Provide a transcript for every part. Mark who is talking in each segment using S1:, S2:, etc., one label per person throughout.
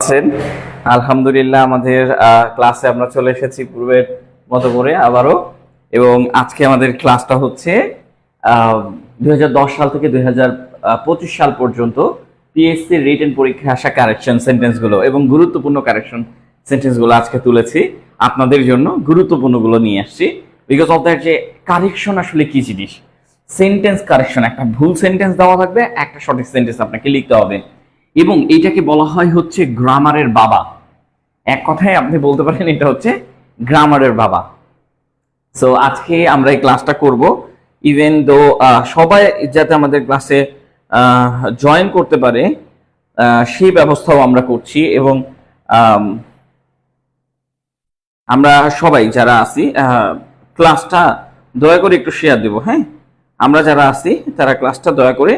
S1: আছেন? আলহামদুলিল্লাহ আমাদের ক্লাসে আমরা চলে এসেছি পূর্বের মতো করে আবারও, এবং আজকে আমাদের ক্লাসটা হচ্ছে 2010 সাল থেকে 2025 সাল পর্যন্ত পিএসসি রিটেন পরীক্ষায় আসা কারেকশন সেন্টেন্সগুলো এবং গুরুত্বপূর্ণ কারেকশন সেন্টেন্সগুলো আজকে তুলেছি আপনাদের জন্য। গুরুত্বপূর্ণগুলো নিয়ে আসছি বিকজ অফ দ্যাট যে কারেকশন আসলে কি জিনিস। সেন্টেন্স কারেকশন, একটা ভুল সেন্টেন্স দেওয়া থাকবে, একটা সঠিক সেন্টেন্স আপনাকে লিখতে হবে, এবং এইটাকে বলা হয় হচ্ছে গ্রামারের বাবা। এক কথায় আপনি বলতে পারেন এটা হচ্ছে গ্রামারের বাবা। সো আজকে আমরা এই ক্লাসটা করব, ইভেন দো সবাই যাতে আমাদের ক্লাসে জয়েন করতে পারে সেই ব্যবস্থাও আমরা করছি, এবং আমরা সবাই যারা আছি ক্লাসটা দয়া করে একটু শেয়ার দেব। হ্যাঁ, আমরা যারা আছি তারা ক্লাসটা দয়া করে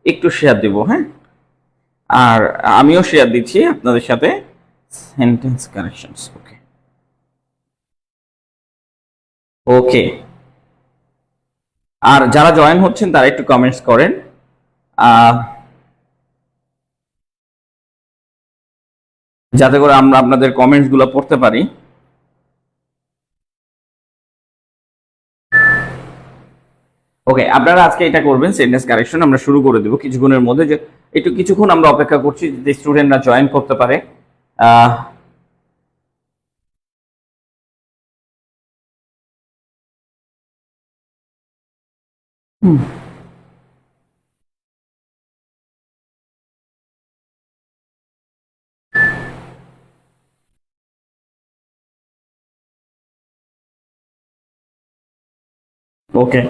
S1: একটু শেয়ার দেব। হ্যাঁ, আর আমিও শেয়ার দিচ্ছি আপনাদের সাথে সেন্টেন্স কারেকশনস। ওকে ওকে, আর যারা জয়েন হচ্ছেন তারা একটু কমেন্টস করেন যাতে করে আমরা আপনাদের কমেন্টস গুলো পড়তে পারি। ওকে, আপনারা আজকে এটা করবেন সেন্টেন্স কারেকশন। আমরা শুরু করে দেব কিছুক্ষণের মধ্যে, যে একটু কিছুক্ষণ আমরা অপেক্ষা করছি যে স্টুডেন্টরা জয়েন করতে পারে। ওকে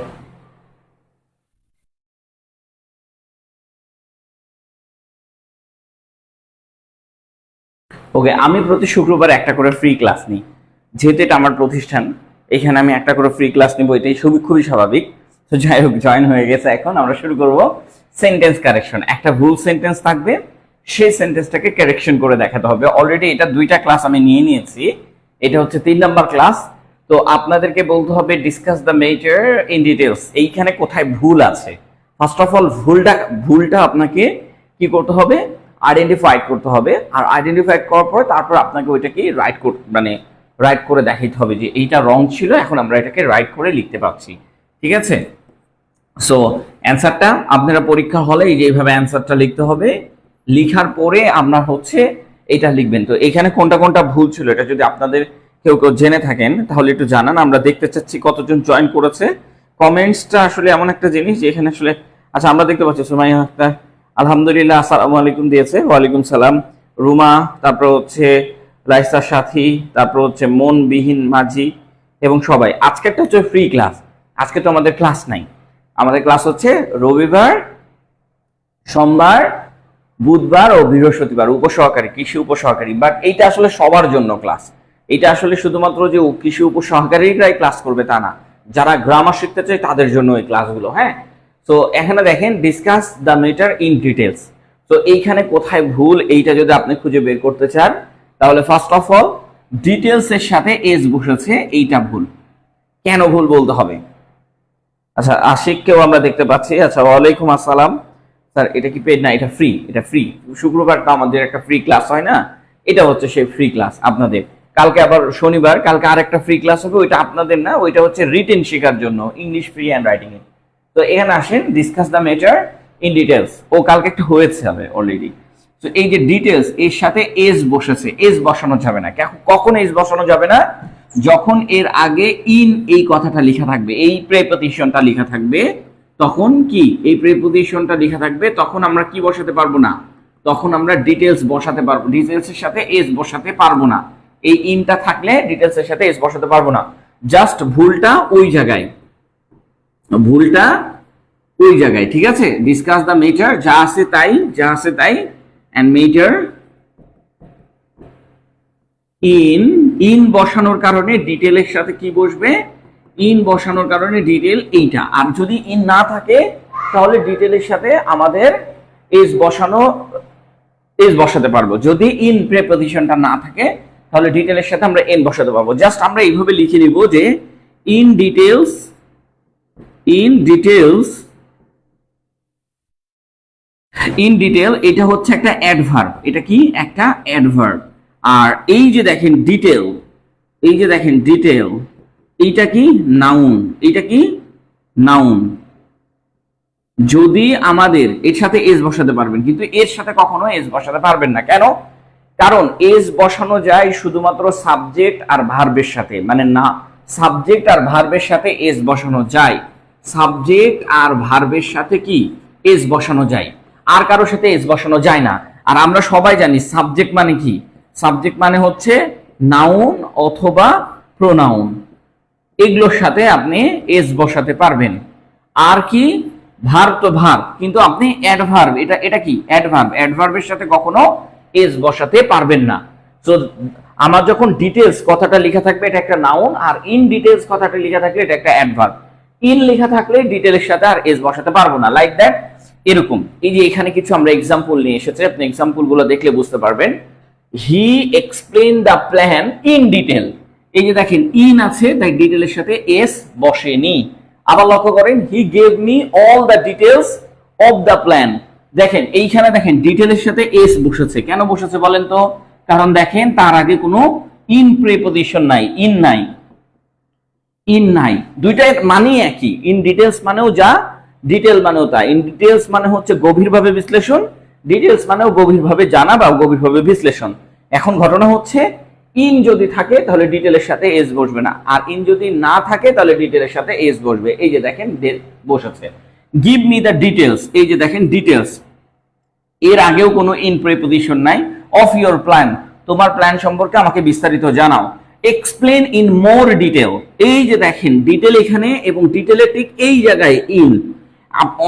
S1: ওকে, আমি প্রতি শুক্রবার একটা করে ফ্রি ক্লাস নিই, যেহেতু এটা আমার প্রতিষ্ঠান, এখানে আমি একটা করে ফ্রি ক্লাস নিব, এটাই খুবই স্বাভাবিক। তো যাই হোক, জয়েন হয়ে গেছে। এখন আমরা শুরু করব সেন্টেন্স কারেকশন। একটা ভুল সেন্টেন্স থাকবে, সেই সেন্টেন্সটাকে কারেকশন করে দেখাতে হবে। অলরেডি এটা দুইটা ক্লাস আমি নিয়ে নিয়েছি, এটা হচ্ছে 3 নাম্বার ক্লাস। তো আপনাদেরকে বলতে হবে discuss the matter in details, এইখানে কোথায় ভুল আছে। ফার্স্ট অফ অল ভুলটা আপনাকে কি করতে হবে, আইডেন্টিফাই করতে হবে, আর আইডেন্টিফাই করার পর তারপর আপনাকে ওইটাকে রাইট করে দেখাইতে হবে যে এইটা রং ছিল, এখন আমরা এটাকে রাইট করে লিখতে পারছি। ঠিক আছে? সো অ্যান্সারটা আপনারা পরীক্ষা হলে এই যে এইভাবে অ্যান্সারটা লিখতে হবে, লিখার পরে আমরা হচ্ছে এটা লিখবেন। তো এখানে কোনটা কোনটা ভুল ছিল এটা যদি আপনাদের কেউ জেনে থাকেন তাহলে একটু জানান। আমরা দেখতে চাচ্ছি কতজন জয়েন করেছে। কমেন্টসটা আসলে এমন একটা জিনিস যে এখানে আসলে, আচ্ছা আমরা দেখতে পাচ্ছি সুমাইয়া আক্তার আলহামদুলিল্লাহ আসসালামু আলাইকুম দিয়েছে, ওয়ালাইকুম সালাম। রুমা, তারপর হচ্ছে রাইসা সাথী, তারপর হচ্ছে মনবিহীন মাঝি, এবং সবাই। আজকেরটা হচ্ছে ফ্রি ক্লাস, আজকে তো আমাদের ক্লাস নাই। আমাদের ক্লাস হচ্ছে রবিবার, সোমবার, বুধবার ও বৃহস্পতিবার, উপসহকারী, কৃষি উপসহকারী। বাট এইটা আসলে সবার জন্য ক্লাস, এটা আসলে শুধুমাত্র যে কৃষি উপসহকারীরাই ক্লাস করবে তা না, যারা গ্রামার শিখতে চায় তাদের জন্য এই ক্লাসগুলো। হ্যাঁ, তো এখানে দেখেন discuss the matter in details. তো এইখানে কোথায় ভুল এইটা যদি আপনি খুঁজে বের করতে চান তাহলে ফার্স্ট অফ অল ডিটেলস এর সাথে এস বসেছে, এইটা ভুল। কেন ভুল বলতে হবে? আচ্ছা, আশিককেও আমরা দেখতে পাচ্ছি। আচ্ছা, ওয়ালাইকুম আসসালাম স্যার। এটা কি পেড না? এটা ফ্রি, এটা ফ্রি। শুক্রবারটা আমাদের একটা ফ্রি ক্লাস হয় না, এটা হচ্ছে সেই ফ্রি ক্লাস আপনাদের। কালকে আবার শনিবার, কালকে আরেকটা ফ্রি ক্লাস হবে, ওইটা আপনাদের না, ওইটা হচ্ছে রিটেন শেখার জন্য, ইংলিশ ফ্রি হ্যান্ড রাইটিং এ। তো এখানে আসেন discuss the matter in details. ও কালকে একটা হয়েছে হবে অলরেডি। তো এই যে ডিটেলস এর সাথে এস বসেছে, এস বসানো যাবে না। কখন এস বসানো যাবে না? যখন এর আগে ইন এই কথাটা লেখা থাকবে, এই প্রেপোজিশনটা লেখা থাকবে, তখন কি এই প্রেপোজিশনটা লেখা থাকবে, তখন আমরা কি বসাতে পারবো না, তখন আমরা ডিটেলস বসাতে পারবো। ডিটেলস এর সাথে এস বসাতে পারবো না, এই ইনটা থাকলে ডিটেলস এর সাথে এস বসাতে পারবো না। জাস্ট ভুলটা ওই জায়গায়, ভুলটা ওই জায়গায়। ঠিক আছে? ডিসকাস দ্য ম্যাটার, যা আছে তাই, যা আছে তাই, এন্ড ম্যাটার ইন বসানোর কারণে ডিটেলের সাথে কি বসবে, ইন বসানোর কারণে ডিটেল এইটা। আর যদি ইন না থাকে তাহলে ডিটেলের সাথে আমাদের এস বসাতে পারবো। যদি ইন প্রেপোজিশনটা না থাকে তাহলে ডিটেলের সাথে আমরা এন বসাতে পারবো। জাস্ট আমরা এইভাবে লিখে নিব যে ইন ডিটেলস ইন ডিটেল এটা হচ্ছে একটা অ্যাডভার্ব, এটা কি একটা অ্যাডভার্ব। আর এই যে দেখেন ডিটেল, এই যে দেখেন ডিটেল, এইটা কি নাউন, এইটা কি নাউন। যদি আমাদের এর সাথে এস বসাতে পারবেন, কিন্তু এর সাথে কখনো এস বসাতে পারবেন না। কেন? কারণ এস বসানো যায় শুধুমাত্র সাবজেক্ট আর ভার্বের সাথে, মানে না, সাবজেক্ট আর ভার্বের সাথে এস বসানো যায়, সাবজেক্ট আর ভার্বের সাথে কি এস বসানো যায়, আর কারোর সাথে এস বসানো যায় না। আর আমরা সবাই জানি সাবজেক্ট মানে কি, সাবজেক্ট মানে হচ্ছে নাউন অথবা প্রোনাউন, এগুলোর সাথে আপনি এস বসাতে পারবেন। আর কি ভার্ব, তো ভার্ব, কিন্তু আপনি অ্যাডভার্ব, এটা কি অ্যাডভার্ব, অ্যাডভার্বের সাথে কখনো এস বসাতে পারবেন না। সো আমার যখন ডিটেলস কথাটা লেখা থাকবে এটা একটা নাউন, আর ইন ডিটেলস কথাটা লেখা থাকলে এটা একটা অ্যাডভার্ব। ইন লেখা থাকলে ডিটেলের সাথে আর এস বসাতে পারবো না, লাইক দ্যাট। এরকম এই যে এখানে কিছু আমরা এক্সাম্পল নিয়ে এসেছি, আপনি এক্সাম্পল গুলো দেখলে বুঝতে পারবেন। He explain the plan in detail, এই যে দেখেন ইন আছে তাই ডিটেলের সাথে এস বসেনি। আবার লক্ষ্য করেন, হি gave me all the details of the plan, দেখেন এইখানে দেখেন ডিটেলের সাথে এস বসেছে। কেন বসেছে বলেন তো? কারণ দেখেন তার আগে কোনো ইন প্রিপজিশন নাই, ইন নাই, ইন নাই, দুইটার মানে একই। ইন ডিটেলস মানেও যা, ডিটেল মানেও তা। ইন ডিটেলস মানে হচ্ছে গভীরভাবে বিশ্লেষণ, ডিটেলস মানেও গভীরভাবে জানা বা গভীরভাবে বিশ্লেষণ। এখন ঘটনা হচ্ছে ইন যদি থাকে তাহলে ডিটেলের সাথে এস বসবে না, আর ইন যদি না থাকে তাহলে ডিটেলের সাথে এস বসবে। এই যে দেখেন বসেছে। গিভ মি দ্য ডিটেলস, এই যে দেখেন ডিটেলস, এর আগেও কোনো ইন প্রিপজিশন নাই। অফ ইওর প্ল্যান, তোমার প্ল্যান সম্পর্কে আমাকে বিস্তারিত জানাও। এক্সপ্লেন ইন মোর ডিটেল, এই যে দেখেন ডিটেল এখানে এবং ডিটেলের ঠিক এই জায়গায় ইন।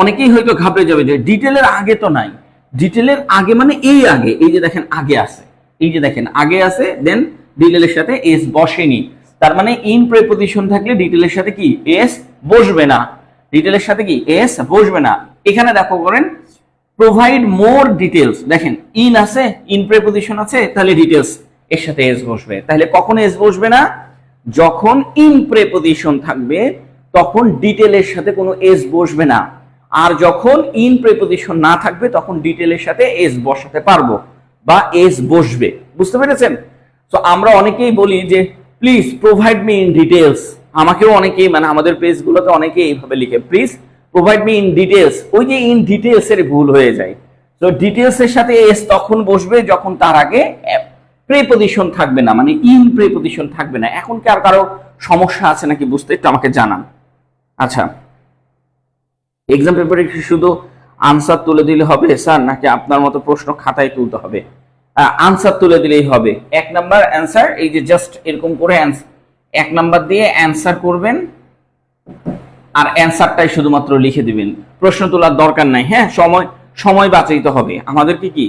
S1: অনেকেই হয়তো ঘাবড়ে যাবে যে ডিটেলের আগে তো নাই, ডিটেলের আগে মানে এই আগে, এই যে দেখেন আগে আছে, এই যে দেখেন আগে আছে, দেন ডিটেলের সাথে এস বসেনি। তার মানে ইন প্রিপজিশন থাকলে ডিটেলের সাথে কি এস বসবে না, ডিটেলের সাথে কি এস বসবে না। এখানে দেখো করেন প্রোভাইড মোর ডিটেলস, দেখেন ইন আছে, ইন প্রিপজিশন আছে, তাহলে ডিটেলস এর সাথে এস বসবে। তাহলে কখন এস বসবে না? যখন ইন প্রিপজিশন থাকবে তখন ডিটেলের সাথে কোনো এস বসবে না, আর যখন ইন প্রিপজিশন না থাকবে তখন ডিটেলের সাথে এস বসাতে পারবো বা এস বসবে। বুঝতে পেরেছেন? তো আমরা অনেকেই বলি যে please provide me in details, আমাকেও অনেকেই, মানে আমাদের পেজগুলোতে অনেকেই এইভাবে লিখে please provide me in details. ওই যে ইন ডিটেলস এর ভুল হয়ে যায়। তো ডিটেলস এর সাথে এস তখন বসবে যখন তার আগে প্রিপজিশন থাকবে না, মানে ইন প্রিপজিশন থাকবে না। এখন কি আর কারো সমস্যা আছে নাকি বুঝতে? একটু আমাকে জানান। আচ্ছা, এক্সাম পেপারে শুধু আনসার তুলে দিলে হবে স্যার, নাকি আপনার মতো প্রশ্ন খাতায় তুলতে হবে? আনসার তুলে দিলেই হবে। 1 নাম্বার অ্যান্সার, এই যে জাস্ট এরকম করে 1 নাম্বার দিয়ে অ্যান্সার করবেন, আর অ্যান্সারটাই শুধুমাত্র লিখে দিবেন, প্রশ্ন তোলার দরকার নাই। হ্যাঁ, সময় বাঁচাইতে হবে আমাদেরকে, কি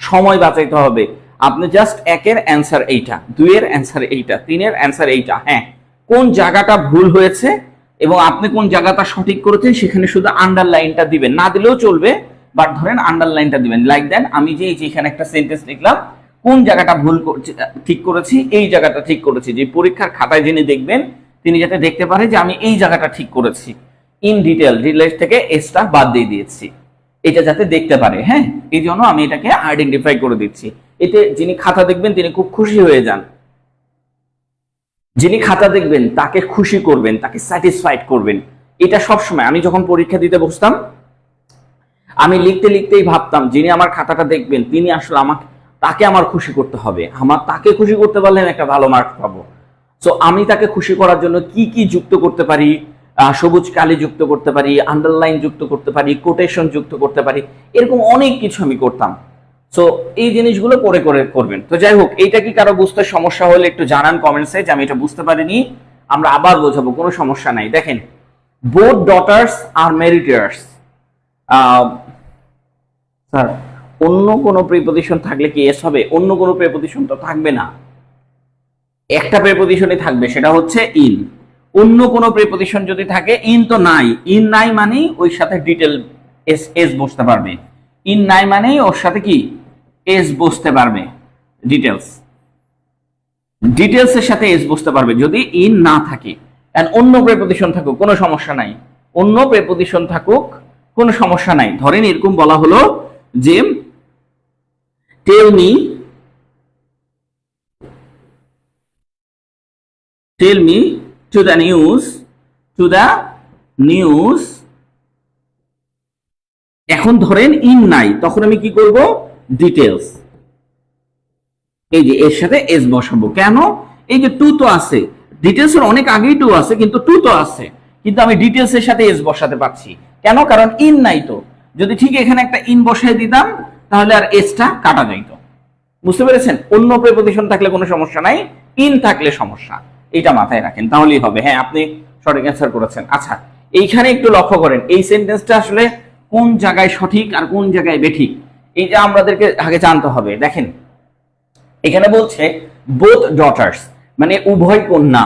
S1: সময় বাঁচাইতে হবে। আপনি জাস্ট 1 এর অ্যান্সার এইটা, 2 এর অ্যান্সার এইটা, 3 এর অ্যান্সার এইটা। হ্যাঁ, কোন জায়গাটা ভুল হয়েছে এবং আপনি কোন জায়গাটা সঠিক করেছেন সেখানে শুধু আন্ডারলাইনটা দিবেন, না দিলেও চলবে, বাট ধরেন আন্ডারলাইনটা দিবেন। লাইক দেন আমি যে এখানে একটা সেন্টেন্স লিখলাম, কোন জায়গাটা ভুল ঠিক করেছি, এই জায়গাটা ঠিক করেছি, যে পরীক্ষার খাতায় যিনি দেখবেন তিনি যাতে দেখতে পারে যে আমি এই জায়গাটা ঠিক করেছি। ইন ডিটেল, ডিটেলস থেকে এসটা বাদ দিয়ে দিয়েছি, এটা যাতে দেখতে পারে। হ্যাঁ, এই জন্য আমি এটাকে আইডেন্টিফাই করে দিচ্ছি। এতে যিনি খাতা দেখবেন তিনি খুব খুশি হয়ে যান। যিনি খাতা দেখবেন তাকে খুশি করবেন, তাকে স্যাটিসফাইড করবেন। এটা সবসময় আমি যখন পরীক্ষা দিতে বসতাম, আমি লিখতে লিখতেই ভাবতাম যিনি আমার খাতাটা দেখবেন তিনি আসলে তাকে আমার খুশি করতে হবে, তাকে খুশি করতে পারলে আমি একটা ভালো মার্কস পাবো। সো আমি তাকে খুশি করার জন্য কি কি যুক্ত করতে পারি, সবুজ কালি যুক্ত করতে পারি, আন্ডারলাইন যুক্ত করতে পারি, কোটেশন যুক্ত করতে পারি, এরকম অনেক কিছু আমি করতাম। সো এই জিনিসগুলো করে করবেন। তো যাই হোক, এইটা কি কারো বুঝতে সমস্যা হলে একটু জানান কমেন্টসে যে আমি এটা বুঝতে পারিনি, আমরা আবার বোঝাবো, কোনো সমস্যা নাই। দেখেন, বোথ ডটার্স আর মেরিটার্স। স্যার, অন্য কোনো প্রিপজিশন থাকলে কি এস হবে? অন্য কোনো প্রিপজিশন তো থাকবে না, একটা প্রিপজিশনই থাকবে, সেটা হচ্ছে ইন। অন্য কোনো প্রিপজিশন যদি থাকে, ইন তো নাই, ইন নাই মানে ওই সাথে ডিটেল এস বসতে পারবে। ইন নাই মানে ওর সাথে কি এস বসতে পারবে, ডিটেলস, ডিটেলস এর সাথে এস বসতে পারবে যদি ইন না থাকে। এন্ড অন্য প্রিপজিশন থাকুক কোনো সমস্যা নাই, অন্য প্রিপজিশন থাকুক কোনো সমস্যা নাই। ধরেন এরকম বলা হলো যে tell me to the news. এখন ধরেন ইন নাই, তখন আমি কি করব, ডিটেলস, এই যে এর সাথে এস বসাবো। কেন, এই যে টু তো আছে, ডিটেলস এর অনেক আগেই টু আছে, কিন্তু টু তো আছে, কিন্তু আমি ডিটেলস এর সাথে এস বসাতে পারছি কেন, কারণ ইন নাই। তো যদি ঠিক এখানে একটা ইন বসাই দিতাম তাহলে আর এসটা কাটা যাইত। বুঝতে পেরেছেন? অন্য প্রিপজিশন থাকলে কোনো সমস্যা নাই, ইন থাকলে সমস্যা, এটা মাথায় রাখেন, তাহলেই হবে। হ্যাঁ, আপনি সঠিক অ্যান্সার করেছেন। আচ্ছা, এইখানে একটু লক্ষ্য করেন, এই সেন্টেন্সটা আসলে কোন জায়গায় সঠিক আর কোন জায়গায় বেঠিক, এইটা আমাদেরকে আগে জানতে হবে। দেখেন, এখানে বলছে বোথ ডটার্স, মানে উভয় কন্যা,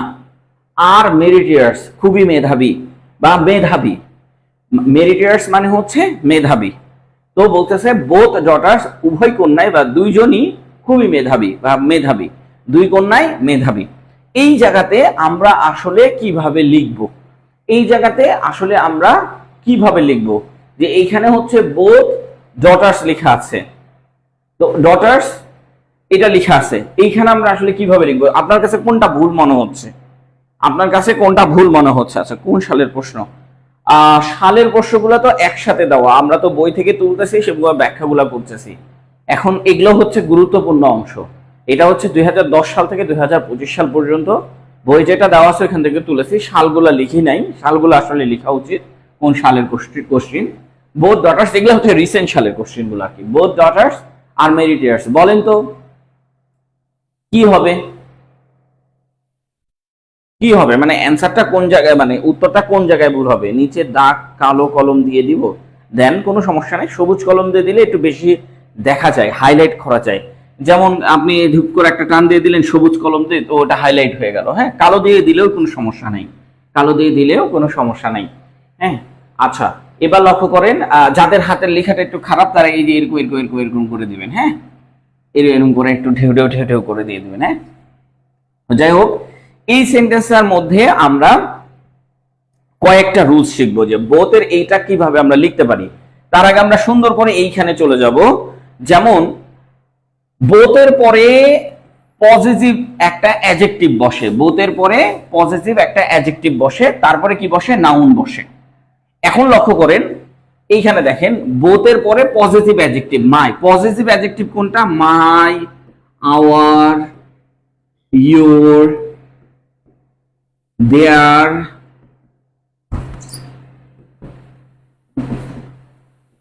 S1: আর মেরিটিয়ার্স, খুবই মেধাবী বা মেধাবী। মেরিটিয়ার্স মানে হচ্ছে মেধাবী। তো বলতেছে বোথ ডটার্স, উভয় কন্যায় বা দুইজনই খুবই মেধাবী বা মেধাবী, দুই কন্যায় মেধাবী। এই জায়গাতে আমরা আসলে কিভাবে লিখব, এই জায়গাতে আসলে আমরা কিভাবে লিখব, যে এইখানে হচ্ছে বোথ ডটার্স লেখা আছে, তো ডটার্স এটা লেখা আছে, এইখানে আমরা আসলে কিভাবে লিখব? আপনার কাছে কোনটা ভুল মনে হচ্ছে? আপনার কাছে কোনটা ভুল মনে হচ্ছে? আচ্ছা, কোন সালের প্রশ্ন? সালের প্রশ্নগুলো তো একসাথে দেওয়া, আমরা তো বই থেকে তুলতেছি, সেগুলো ব্যাখ্যাগুলো করতেছি। এখন এগুলো হচ্ছে গুরুত্বপূর্ণ অংশ। এটা হচ্ছে 2010 সাল থেকে 2025 সাল পর্যন্ত বই যেটা দেওয়া আছে ওখান থেকে তুলেছি, সালগুলা লিখি নাই, সালগুলো আসলে লেখা উচিত, কোন সালের কোশ্চিন। বোথ ডটার্স, এগুলো হচ্ছে রিসেন্ট সালের কোশ্চিন গুলো আর কি। বোথ ডটার্স আর মেরিটিয়ার্স, বলেন তো কি হবে? কি হবে মানে অ্যান্সারটা কোন জায়গায়, মানে উত্তরটা কোন জায়গায় ভুল হবে? নিচে দাগ কালো কলম দিয়ে দিব, দেন কোনো সমস্যা নেই, সবুজ কলম দিয়ে দিলে একটু বেশি দেখা যায়, হাইলাইট করা যায়। যেমন আপনি ধূপ করে একটা টান দিয়ে দিলেন সবুজ কলম দিয়ে, তো ওটা হাইলাইট হয়ে গেল। হ্যাঁ, কালো দিয়ে দিলেও কোনো সমস্যা নেই, কালো দিয়ে দিলেও কোনো সমস্যা নেই। হ্যাঁ, আচ্ছা, এবার লক্ষ্য করেন, যাদের হাতের লেখাটা একটু খারাপ তারা এই যে এরকম এরকম এরকম এরকম করে দিবেন। হ্যাঁ, এরকম করে একটু ঢেউ ঢেউ ঢেউ ঢেউ করে দিয়ে দিবেন। হ্যাঁ, যাই হোক, এই সেন্টেন্সটার মধ্যে আমরা কয়েকটা রুলস শিখবো, যে বোথের এইটা কিভাবে আমরা লিখতে পারি। তার আগে আমরা সুন্দর করে এইখানে চলে যাব। যেমন বোথের পরে পজিটিভ একটা অ্যাডজেক্টিভ বসে, বোথের পরে পজিটিভ একটা অ্যাডজেক্টিভ বসে, তারপরে কি বসে, নাউন বসে। এখন লক্ষ্য করেন, এইখানে দেখেন বোথের পরে পজিটিভ অ্যাডজেক্টিভ মাই, পজিটিভ অ্যাডজেক্টিভ কোনটা? মাই, আওয়ার, ইয়োর, দেয়ার,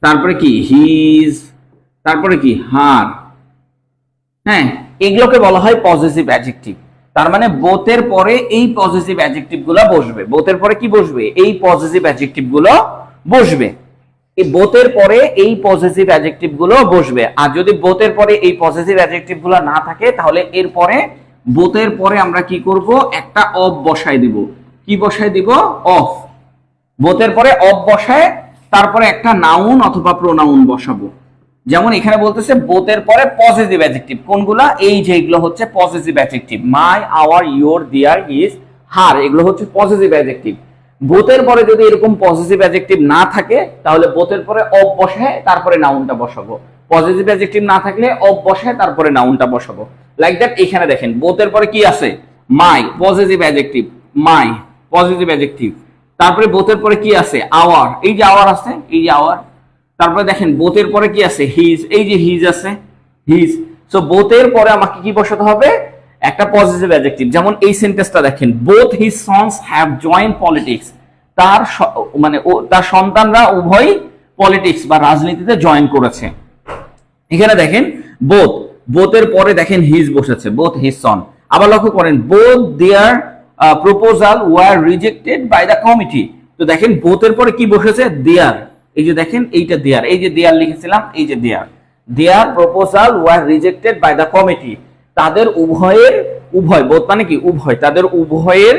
S1: তারপরে কি হিজ, তারপরে কি হার। হ্যাঁ, এগুলোকে বলা হয় পজিটিভ অ্যাডজেক্টিভ। তার মানে বোথের পরে এই পজিটিভ অ্যাডজেক্টিভ গুলো বসবে, বোথের পরে কি বসবে? এই পজিটিভ অ্যাডজেক্টিভ গুলো বসবে। এই বোথের পরে এই পজিটিভ অ্যাডজেক্টিভ গুলো বসবে। আর যদি বোথের পরে এই পজিটিভ অ্যাডজেক্টিভ গুলো না থাকে, তাহলে এরপরে বোথের পরে আমরা কি করব? একটা অফ বসাই দিব। কি বসাই দিব? অফ। বোথের পরে অফ বসায় তারপরে একটা নাউন অথবা প্রোনাউন বসাবো। যেমন এখানে বলতেছে বোথের পরে পজিটিভ অ্যাডজেক্টিভ কোনগুলা? এই যে এগুলো হচ্ছে positive adjective, my, our, your, their, his, her, এগুলো হচ্ছে পজিটিভ অ্যাডজেক্টিভ। বোথের পরে যদি এরকম পজিটিভ অ্যাডজেক্টিভ না থাকে, তাহলে বোথের পরে অফ বসায় তারপরে নাউনটা বসাবো। পজিটিভ অ্যাডজেক্টিভ না থাকলে অফ বসায় তারপরে নাউনটা বসাবো, লাইক দ্যাট। এখানে দেখেন বোথের পরে কি আছে? মাই, পজিটিভ অ্যাডজেক্টিভ, মাই পজিটিভ অ্যাডজেক্টিভ। তারপরে বোথের পরে কি আছে? আওয়ার, এই যে আওয়ার আছে, এই যে আওয়ার। তারপরে দেখেন বোথের পরে কি আছে? হিজ, এই যে হিজ আছে, হিজ। সো বোথের পরে আমাকে কি বসাতে হবে? একটা পজিটিভ অ্যাডজেক্টিভ। যেমন এই সেন্টেন্সটা দেখেন, both his sons have joint politics, তার মানে তার সন্তানরা উভয় পলিটিক্স বা রাজনীতিতে জয়েন করেছে। এখানে দেখেন বোথ, বোথের পরে দেখেন হিজ বসেছে, বোথ হিজ সন। আবার লক্ষ্য করেন, both their proposal were rejected by the committee. তো দেখেন বোথের পরে কি বসেছে? দেয়ার, এই যে দেখেন এইটা দেয়ার, এই যে দেয়ার লিখেছিলাম, এই যে their, their proposal were rejected by the committee. তাদের উভয়ের, উভয় বোথ মানে কি? উভয়, তাদের উভয়ের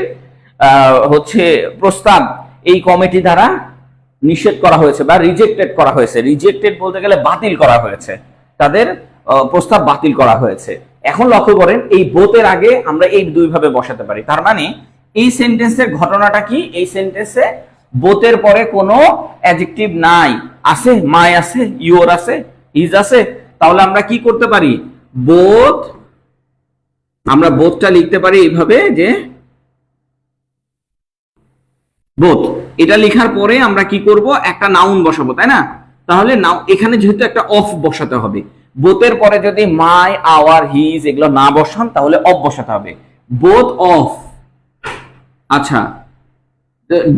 S1: হচ্ছে প্রস্তাব এই কমিটি দ্বারা নিষেধ করা হয়েছে বা রিজেক্টেড করা হয়েছে। রিজেক্টেড বলতে গেলে বাতিল করা হয়েছে, তাদের প্রস্তাব বাতিল করা হয়েছে। এখন লক্ষ্য করেন, এই বোথের আগে আমরা এই দুই ভাবে বসাতে পারি। তার মানে এই সেন্টেন্সের ঘটনাটা কি? এই সেন্টেন্সে বোথের পরে কোনো অ্যাডজেক্টিভ নাই, আছে মাই আছে, ইওর আছে, ইজ আছে, তাহলে আমরা কি করতে পারি, বোথ, আমরা বোথটা লিখতে পারি এইভাবে যে বোথ। এটা লেখার পরে আমরা কি করব, একটা নাউন বসাবো, তাই না? তাহলে নাও এখানে যেহেতু একটা অফ বসাতে হবে, বোথের পরে যদি মাই, আওয়ার, হিজ এগুলো না বসান তাহলে অফ বসাতে হবে, বোথ অফ। আচ্ছা,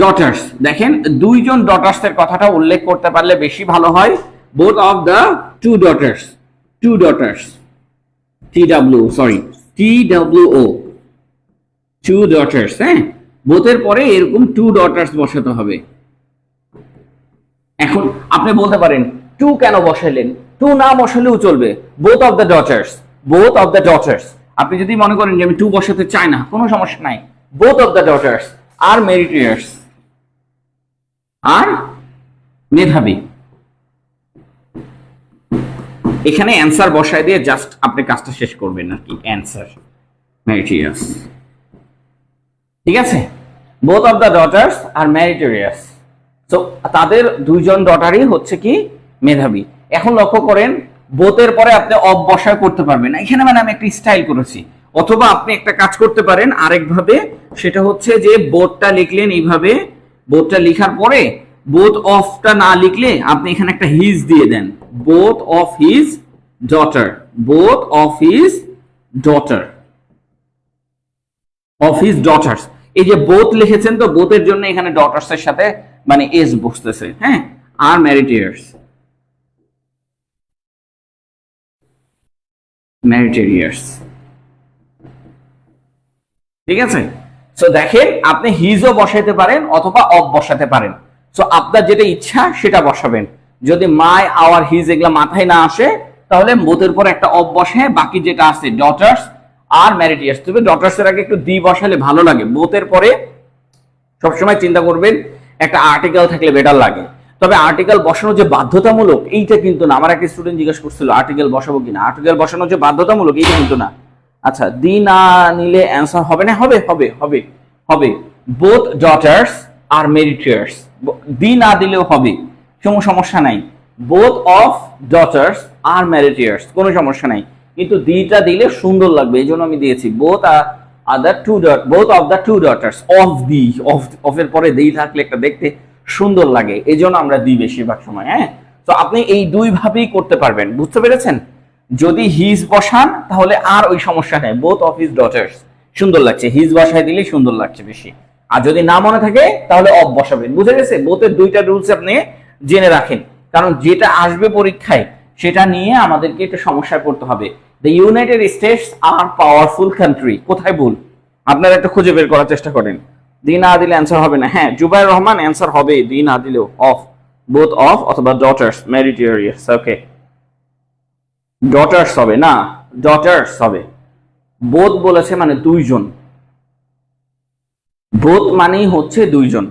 S1: ডটার্স, দেখেন দুইজন ডটার্স এর কথাটা উল্লেখ করতে পারলে বেশি ভালো হয়। Both of the two daughters, two daughters, TWO, two daughters. হ্যাঁ, বোথের পরে এরকম টু ডটার্স বসাতে হবে। এখন আপনি বলতে পারেন টু কেন বসাইলেন, টু না বসালেও চলবে, both of the daughters, both of the daughters. আপনি যদি মনে করেন যে আমি টু বসাতে চাই না, কোনো সমস্যা নাই, বোথ অফ দ্য ডটার্স আর মেরিটিয়ার্স, আর মেধাবী। এখানে অ্যান্সার বসায় দিয়ে জাস্ট আপনি কাজটা শেষ করবেন আর কি, অ্যান্সার মেরিটিয়ার্স। ঠিক আছে, both of the daughters are meritorious. তো তাদের দুইজন ডটারই হচ্ছে কি মেধাবী। এখন লক্ষ্য করেন, বোথের পরে আপনি অফ বসায় করতে পারবেন না, এখানে মানে আমি একটা স্টাইল করেছি। অথবা আপনি একটা কাজ করতে পারেন আরেকভাবে, সেটা হচ্ছে যে বোথটা লিখলেন এইভাবে, বোথটা লেখার পরে বোথ অফটা না লিখলে আপনি এখানে একটা হিজ দিয়ে দেন, both of his daughter, both of his daughter, of his daughters. এই যে বোথ লিখেছেন, তো বোথের জন্য এখানে ডটার্স এর সাথে মানে এস বসতেছে। হ্যাঁ, আর মেরিটিয়ার্স, মেরিটেরিয়ার্স। ঠিক আছে, সো দেখেন আপনি হিজও বসাইতে পারেন অথবা অফ বসাতে পারেন। সো আপনার যেটা ইচ্ছা সেটা বসাবেন। যদি মাই, আওয়ার, হিজ এগুলা মাথায় না আসে তাহলে বোথের পর একটা অফ বসে, বাকি যেটা আছে ডটার্স আর মেরিটিয়ার্স। তবে ডটার্স এর আগে একটু দি বসালে ভালো লাগে। বোথের পরে সবসময় চিন্তা করবেন একটা আর্টিকেল থাকলে বেটার লাগে। তবে আর্টিকেল বসানো যে বাধ্যতামূলক এইটা কিন্তু না। আমার একটা স্টুডেন্ট জিজ্ঞেস করছিল আর্টিকেল বসাবো কিনা, আর্টিকেল বসানো যে বাধ্যতামূলক এইটা কিন্তু না। আচ্ছা, দি না নিলে অ্যান্সার হবে না, হবে হবে হবে হবে বোথ ডটার্স আর মেরিটিয়ার্স। দি না দিলেও হবে, কোনো সমস্যা নাই। বোথ অফ ডটার্স আর মেরিটিয়ার্স, কোনো সমস্যা নাই, কিন্তু দিটা দিলে সুন্দর লাগবে, এই জন্য আমি দিয়েছি both other two dot, both of the two daughters of the, of এর পরে দি থাকলে একটা দেখতে সুন্দর লাগে, এই জন্য আমরা দিই বেশিরভাগ সময়। হ্যাঁ, তো আপনি এই দুই ভাবেই করতে পারবেন, বুঝতে পেরেছেন? যদি হিজ বসান তাহলে আর ওই সমস্যা নেই, বোথ অফ হিজ ডটার্স সুন্দর লাগছে, হিজ বসায় দিলে সুন্দর লাগছে বেশি। আর যদি না মনে থাকে তাহলে অফ বসাবেন। বুঝে গেছে? বোথের দুইটা রুলস আপনি জেনে রাখেন, কারণ যেটা আসবে পরীক্ষায় সেটা নিয়ে আমাদেরকে একটু সমস্যায় পড়তে হবে। The United States are powerful country, কোথায় ভুল আপনারা একটু খুঁজে বের করার চেষ্টা করেন। দি না দিলে অ্যান্সার হবে না। হ্যাঁ, জুবাইর রহমান অ্যান্সার হবে, দি না দিলেও অফ, বোথ অফ অথবা ডটার্স, মেরিটিয়ারিয়াস। ওকে, ডটার্স হবে না, ডটার্স হবে। বোথ বলেছে মানে দুইজন, বোথ মানেই হচ্ছে দুইজন।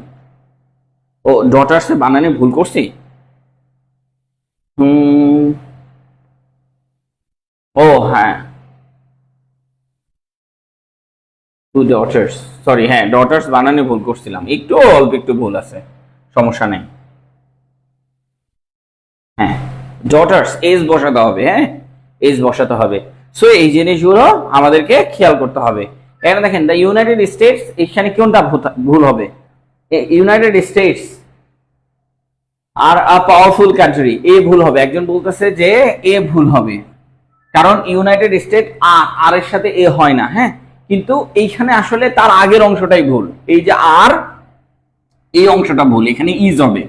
S1: ও ডটার্সে বানানে ভুল করছি। ও হ্যাঁ, টু ডটার্স, সরি, হ্যাঁ ডটার্স বানানে ভুল করছিলাম, একটু অল্প একটু ভুল আছে, সমস্যা নেই। হ্যাঁ, ডটার্স এস বসাতে হবে, হ্যাঁ এস বসাতে হবে। সো এই জিনিসগুলো আমাদেরকে খেয়াল করতে হবে। এখানে দেখেন দ্য ইউনাইটেড স্টেটস, এখানে কোনটা ভুল হবে? United States are a powerful country, A ভুল হবে। একজন বলতেছে যে এ ভুল হবে, কারণ ইউনাইটেড স্টেট আর এর সাথে এ হয় না। হ্যাঁ, কিন্তু এইখানে আসলে তার আগের অংশটাই ভুল, এই যে আর এই অংশটা ভুল, এখানে ইজ হবে।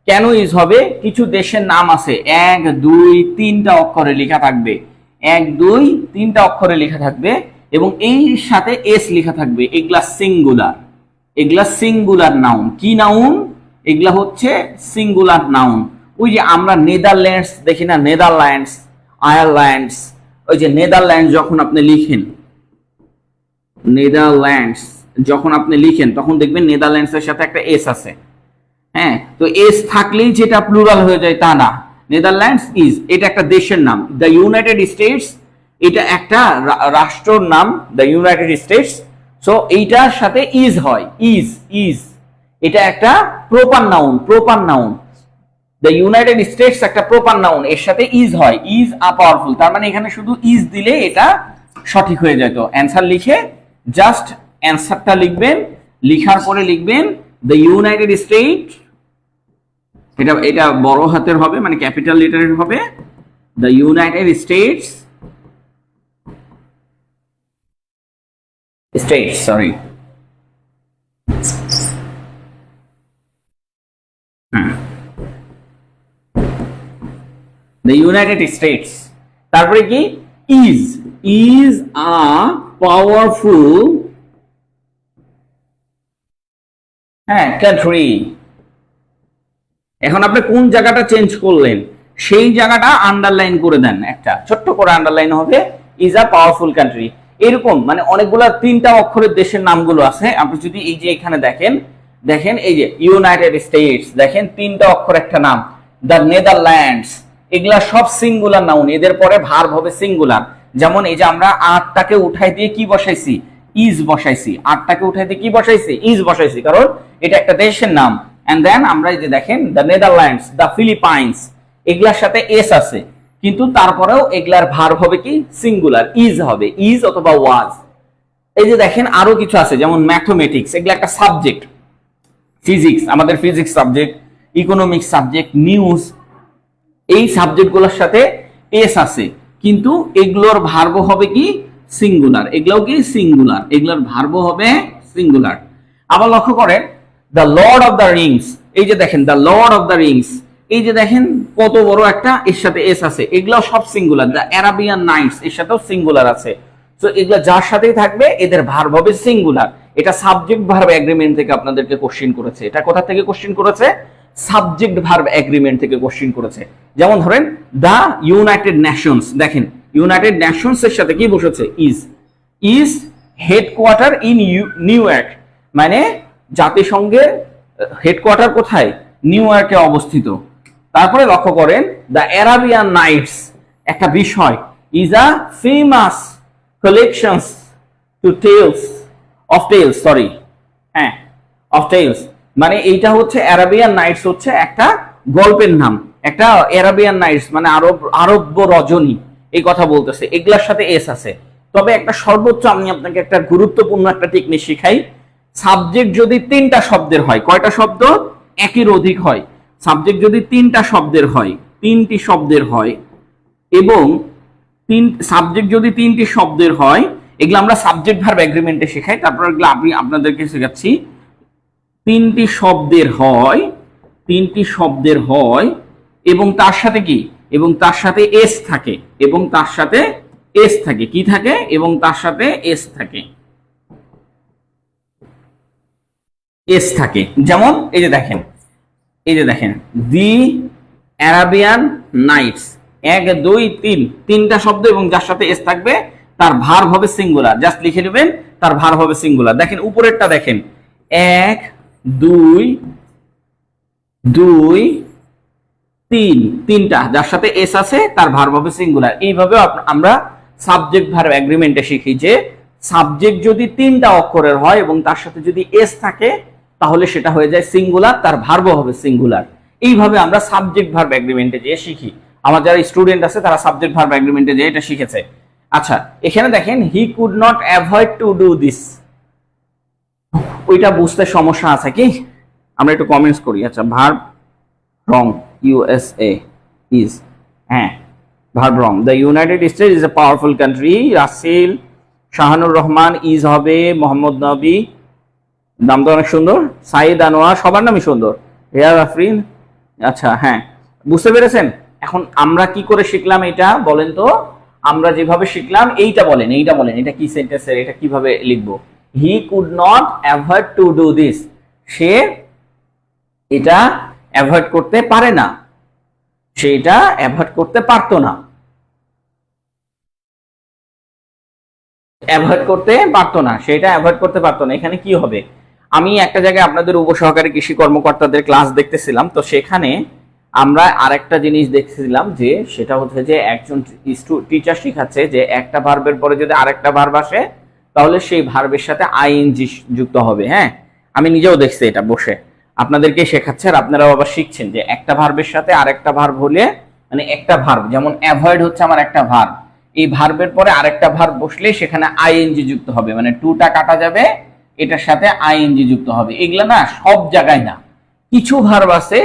S1: কেন ইজ হবে? কিছু দেশের নাম আছে 1 2 3টা অক্ষরে লেখা থাকবে, 1 2 3টা অক্ষরে লেখা থাকবে এবং এই সাথে এস লেখা থাকবে। এগুলা সিঙ্গুলার, এগুলা সিঙ্গুলার নাউন। কি নাউন? এগুলা হচ্ছে সিঙ্গুলার নাউন। ওই যে আমরা নেদারল্যান্ডস দেখি না, নেদারল্যান্ডস, আয়ারল্যান্ডস, ওই যে নেদারল্যান্ডস যখন আপনি লিখেন, নেদারল্যান্ডস যখন আপনি লিখেন তখন দেখবেন নেদারল্যান্ডস এর সাথে একটা এস আছে। হ্যাঁ, তো এস থাকলেই যেটা প্লুরাল হয়ে যায় তা না। নেদারল্যান্ডস ইজ, এটা একটা দেশের নাম। দ্য ইউনাইটেড স্টেটস, এটা একটা রাষ্ট্রর নাম, দ্য ইউনাইটেড স্টেটস। সো এইটার সাথে ইজ হয়, ইজ, ইজ, এটা একটা proper noun, proper noun. The United states একটা প্রপার নাউন, এর সাথে ইজ হয়, ইজ আ পাওয়ারফুল, তার মানে এখানে শুধু ইজ দিলে এটা সঠিক হয়ে যেত। অ্যান্সার লিখে জাস্ট অ্যান্সারটা লিখবেন, লিখার পরে লিখবেন দ্য ইউনাইটেড স্টেট, এটা এটা বড় হাতের হবে মানে ক্যাপিটাল লেটারের হবে, the United states sorry the United states, তারপরে কি ইজ আ পাওয়ারফুল কান্ট্রি। এখন আপনি কোন জায়গাটা চেঞ্জ করলেন সেই জায়গাটা আন্ডারলাইন করে দেন, একটা ছোট্ট করে আন্ডারলাইন হবে ইজ আ পাওয়ারফুল কান্ট্রি। এরকম মানে অনেকগুলো 3টা অক্ষরের দেশের নামগুলো আছে, আপনি যদি এই যে এখানে দেখেন এই যে ইউনাইটেড স্টেটস, দেখেন 3টা অক্ষর একটা নাম, দ্য নেদারল্যান্ডস, এগুলা সব সিঙ্গুলার নাউন, এদের পরে ভার্ব হবে সিঙ্গুলার। যেমন এই যে আমরা আটটাকে উঠাই দিয়ে কি বসাইছি, ইজ বসাইছি, আটটাকে উঠাই দিয়ে কি বসাইছি, ইজ বসাইছি, কারণ এটা একটা দেশের নাম। এন্ড দেন আমরা এই যে দেখেন দ্য নেদারল্যান্ডস, দ্য ফিলিপাইন্স, এগুলার সাথে এস আছে, কিন্তু তারপরেও এগুলার ভার্ব হবে কি সিঙ্গুলার, ইজ হবে, ইজ অথবা ওয়াজ। এই যে দেখেন আরো কিছু আছে যেমন ম্যাথমেটিক্স, এগুলা একটা সাবজেক্ট, ফিজিক্স আমাদের physics subject, economics subject, news, এই সাবজেক্টগুলোর সাথে এস আছে, কিন্তু এগুলোর ভার্ব হবে কি সিঙ্গুলার, এগুলোও কি সিঙ্গুলার, এগুলোর ভার্ব হবে সিঙ্গুলার। আবার লক্ষ্য করেন the Lord of the Rings, এই যে দেখেন the Lord of the Rings, এই যে দেখেন কত বড় একটা, এর সাথে এস আছে, এগুলো সব সিঙ্গুলার। দ্য অ্যারাবিয়ান নাইটস, এর সাথেও সিঙ্গুলার আছে। তো এগুলো যার সাথেই থাকবে এদের ভার্ব হবে সিঙ্গুলার। এটা সাবজেক্ট ভার্ব এগ্রিমেন্ট থেকে আপনাদেরকে কোশ্চেন করেছে। এটা কোথা থেকে কোশ্চেন করেছে? সাবজেক্ট ভার্ব এগ্রিমেন্ট থেকে কোশ্চেন করেছে। যেমন ধরেন দ্য ইউনাইটেড নেশনস, দেখেন ইউনাইটেড নেশনস এর সাথে কি বসেছে, is headquarter in new York, মানে জাতিসংঘের হেডকোয়ার্টার কোথায়, নিউ ইয়র্কে অবস্থিত। তারপরে লক্ষ্য করেন দ্য অ্যারাবিয়ান নাইটস একটা বিষয়, is a famous collections to tales of tales, sorry হ্যাঁ অফ টেলস, মানে এইটা হচ্ছে অ্যারাবিয়ান নাইটস হচ্ছে একটা গল্পের নাম, একটা অ্যারাবিয়ান নাইটস মানে আরব্য রজনী, এই কথা বলতেছে, এগুলার সাথে এস আছে। তবে একটা সর্বোচ্চ আমি আপনাকে একটা গুরুত্বপূর্ণ একটা টেকনিক শিখাই, সাবজেক্ট যদি 3টা শব্দের হয়, কয়টা শব্দ, একের অধিক হয়, সাবজেক্ট যদি 3টা শব্দের হয়, 3টি শব্দের হয়, এবং সাবজেক্ট যদি 3টি শব্দের হয়, এগুলো আমরা সাবজেক্ট ভার্ব এগ্রিমেন্টে শেখাই, তারপর এগুলো আমি আপনাদেরকে শেখাচ্ছি। 3টি শব্দের হয়, 3টি শব্দের হয় এবং তার সাথে কি, এবং তার সাথে এস থাকে, এবং তার সাথে এস থাকে, কি থাকে, এবং তার সাথে এস থাকে, এস থাকে। যেমন এই যে দেখেন, এই যে দেখেন দি অ্যারাবিয়ান নাইটস, 1 2 3, 3টা শব্দ এবং যার সাথে এস থাকবে তার ভার্ব হবে সিঙ্গুলার, জাস্ট লিখে নেবেন তার ভার্ব হবে সিঙ্গুলার। দেখেন উপরেরটা দেখেন 1 2 2 3, 3টা যার সাথে এস আছে তার ভার্ব হবে সিঙ্গুলার। এইভাবে আমরা সাবজেক্ট ভার্ব এগ্রিমেন্টে শিখি যে সাবজেক্ট যদি 3টা অক্ষরের হয় এবং তার সাথে যদি এস থাকে তাহলে সেটা হয়ে যায় সিঙ্গুলার, তার ভার্ব হবে সিঙ্গুলার। এইভাবে আমরা সাবজেক্ট ভার্ব এগ্রিমেন্টে যে শিখি। আমার যারা স্টুডেন্ট আছে তারা সাবজেক্ট ভার্ব এগ্রিমেন্টে যে এটা শিখেছে। আচ্ছা এখানে দেখেন হি could not avoid to do this, ওইটা বুঝতে সমস্যা আছে কি, আমরা একটু কমেন্টস করি। আচ্ছা ভার্ব রং, ইউএসএ ইজ, হ্যাঁ verb wrong. The United States is a powerful country, Rasel Shahanur Rahman, is হবে মোহাম্মদ নবী, নামটা অনেক সুন্দর, সাইদ আনোয়ার, সবার নামই সুন্দর, হেয়ার আফরিন। আচ্ছা হ্যাঁ বুঝতে পেরেছেন। এখন আমরা কি করে শিখলাম এটা বলেন তো, আমরা যেভাবে শিখলাম এইটা বলেন, এইটা বলেন, এটা কি সেন্টেন্সের, এটা কিভাবে লিখবো? He could not avoid to do this, সে এটা অ্যাভয়েড করতে পারে না, সে এটা অ্যাভয়েড করতে পারতো না, অ্যাভয়েড করতে পারতো না, সেটা অ্যাভয়েড করতে পারতো না। এখানে কি হবে, আমি একটা জায়গায় আপনাদের উপসহকারী কৃষি কর্মকর্তাদের ক্লাস দেখতেছিলাম, তো সেখানে আমরা আরেকটা জিনিস দেখছিলাম যে সেটা হচ্ছে যে একজন টিচার শিখাচ্ছে যে একটা ভার্বের পরে যদি আরেকটা ভার্ব আসে তাহলে সেই ভার্বের সাথে আইএনজি যুক্ত হবে। হ্যাঁ আমি নিজেও দেখছি এটা বসে। আপনাদেরকে শেখাচ্ছে আর আপনারাও আবার শিখছেন যে একটা ভার্বের সাথে আরেকটা ভার্ব হলে, মানে একটা ভার্ব যেমন অ্যাভয়েড হচ্ছে আমার একটা ভার্ব, এই ভার্বের পরে আরেকটা ভার্ব বসলে সেখানে আইএনজি যুক্ত হবে, মানে টুটা কাটা যাবে, এটার সাথে আইএনজি যুক্ত হবে। এগুলা না সব জায়গায় না, কিছু ভার্ব আছে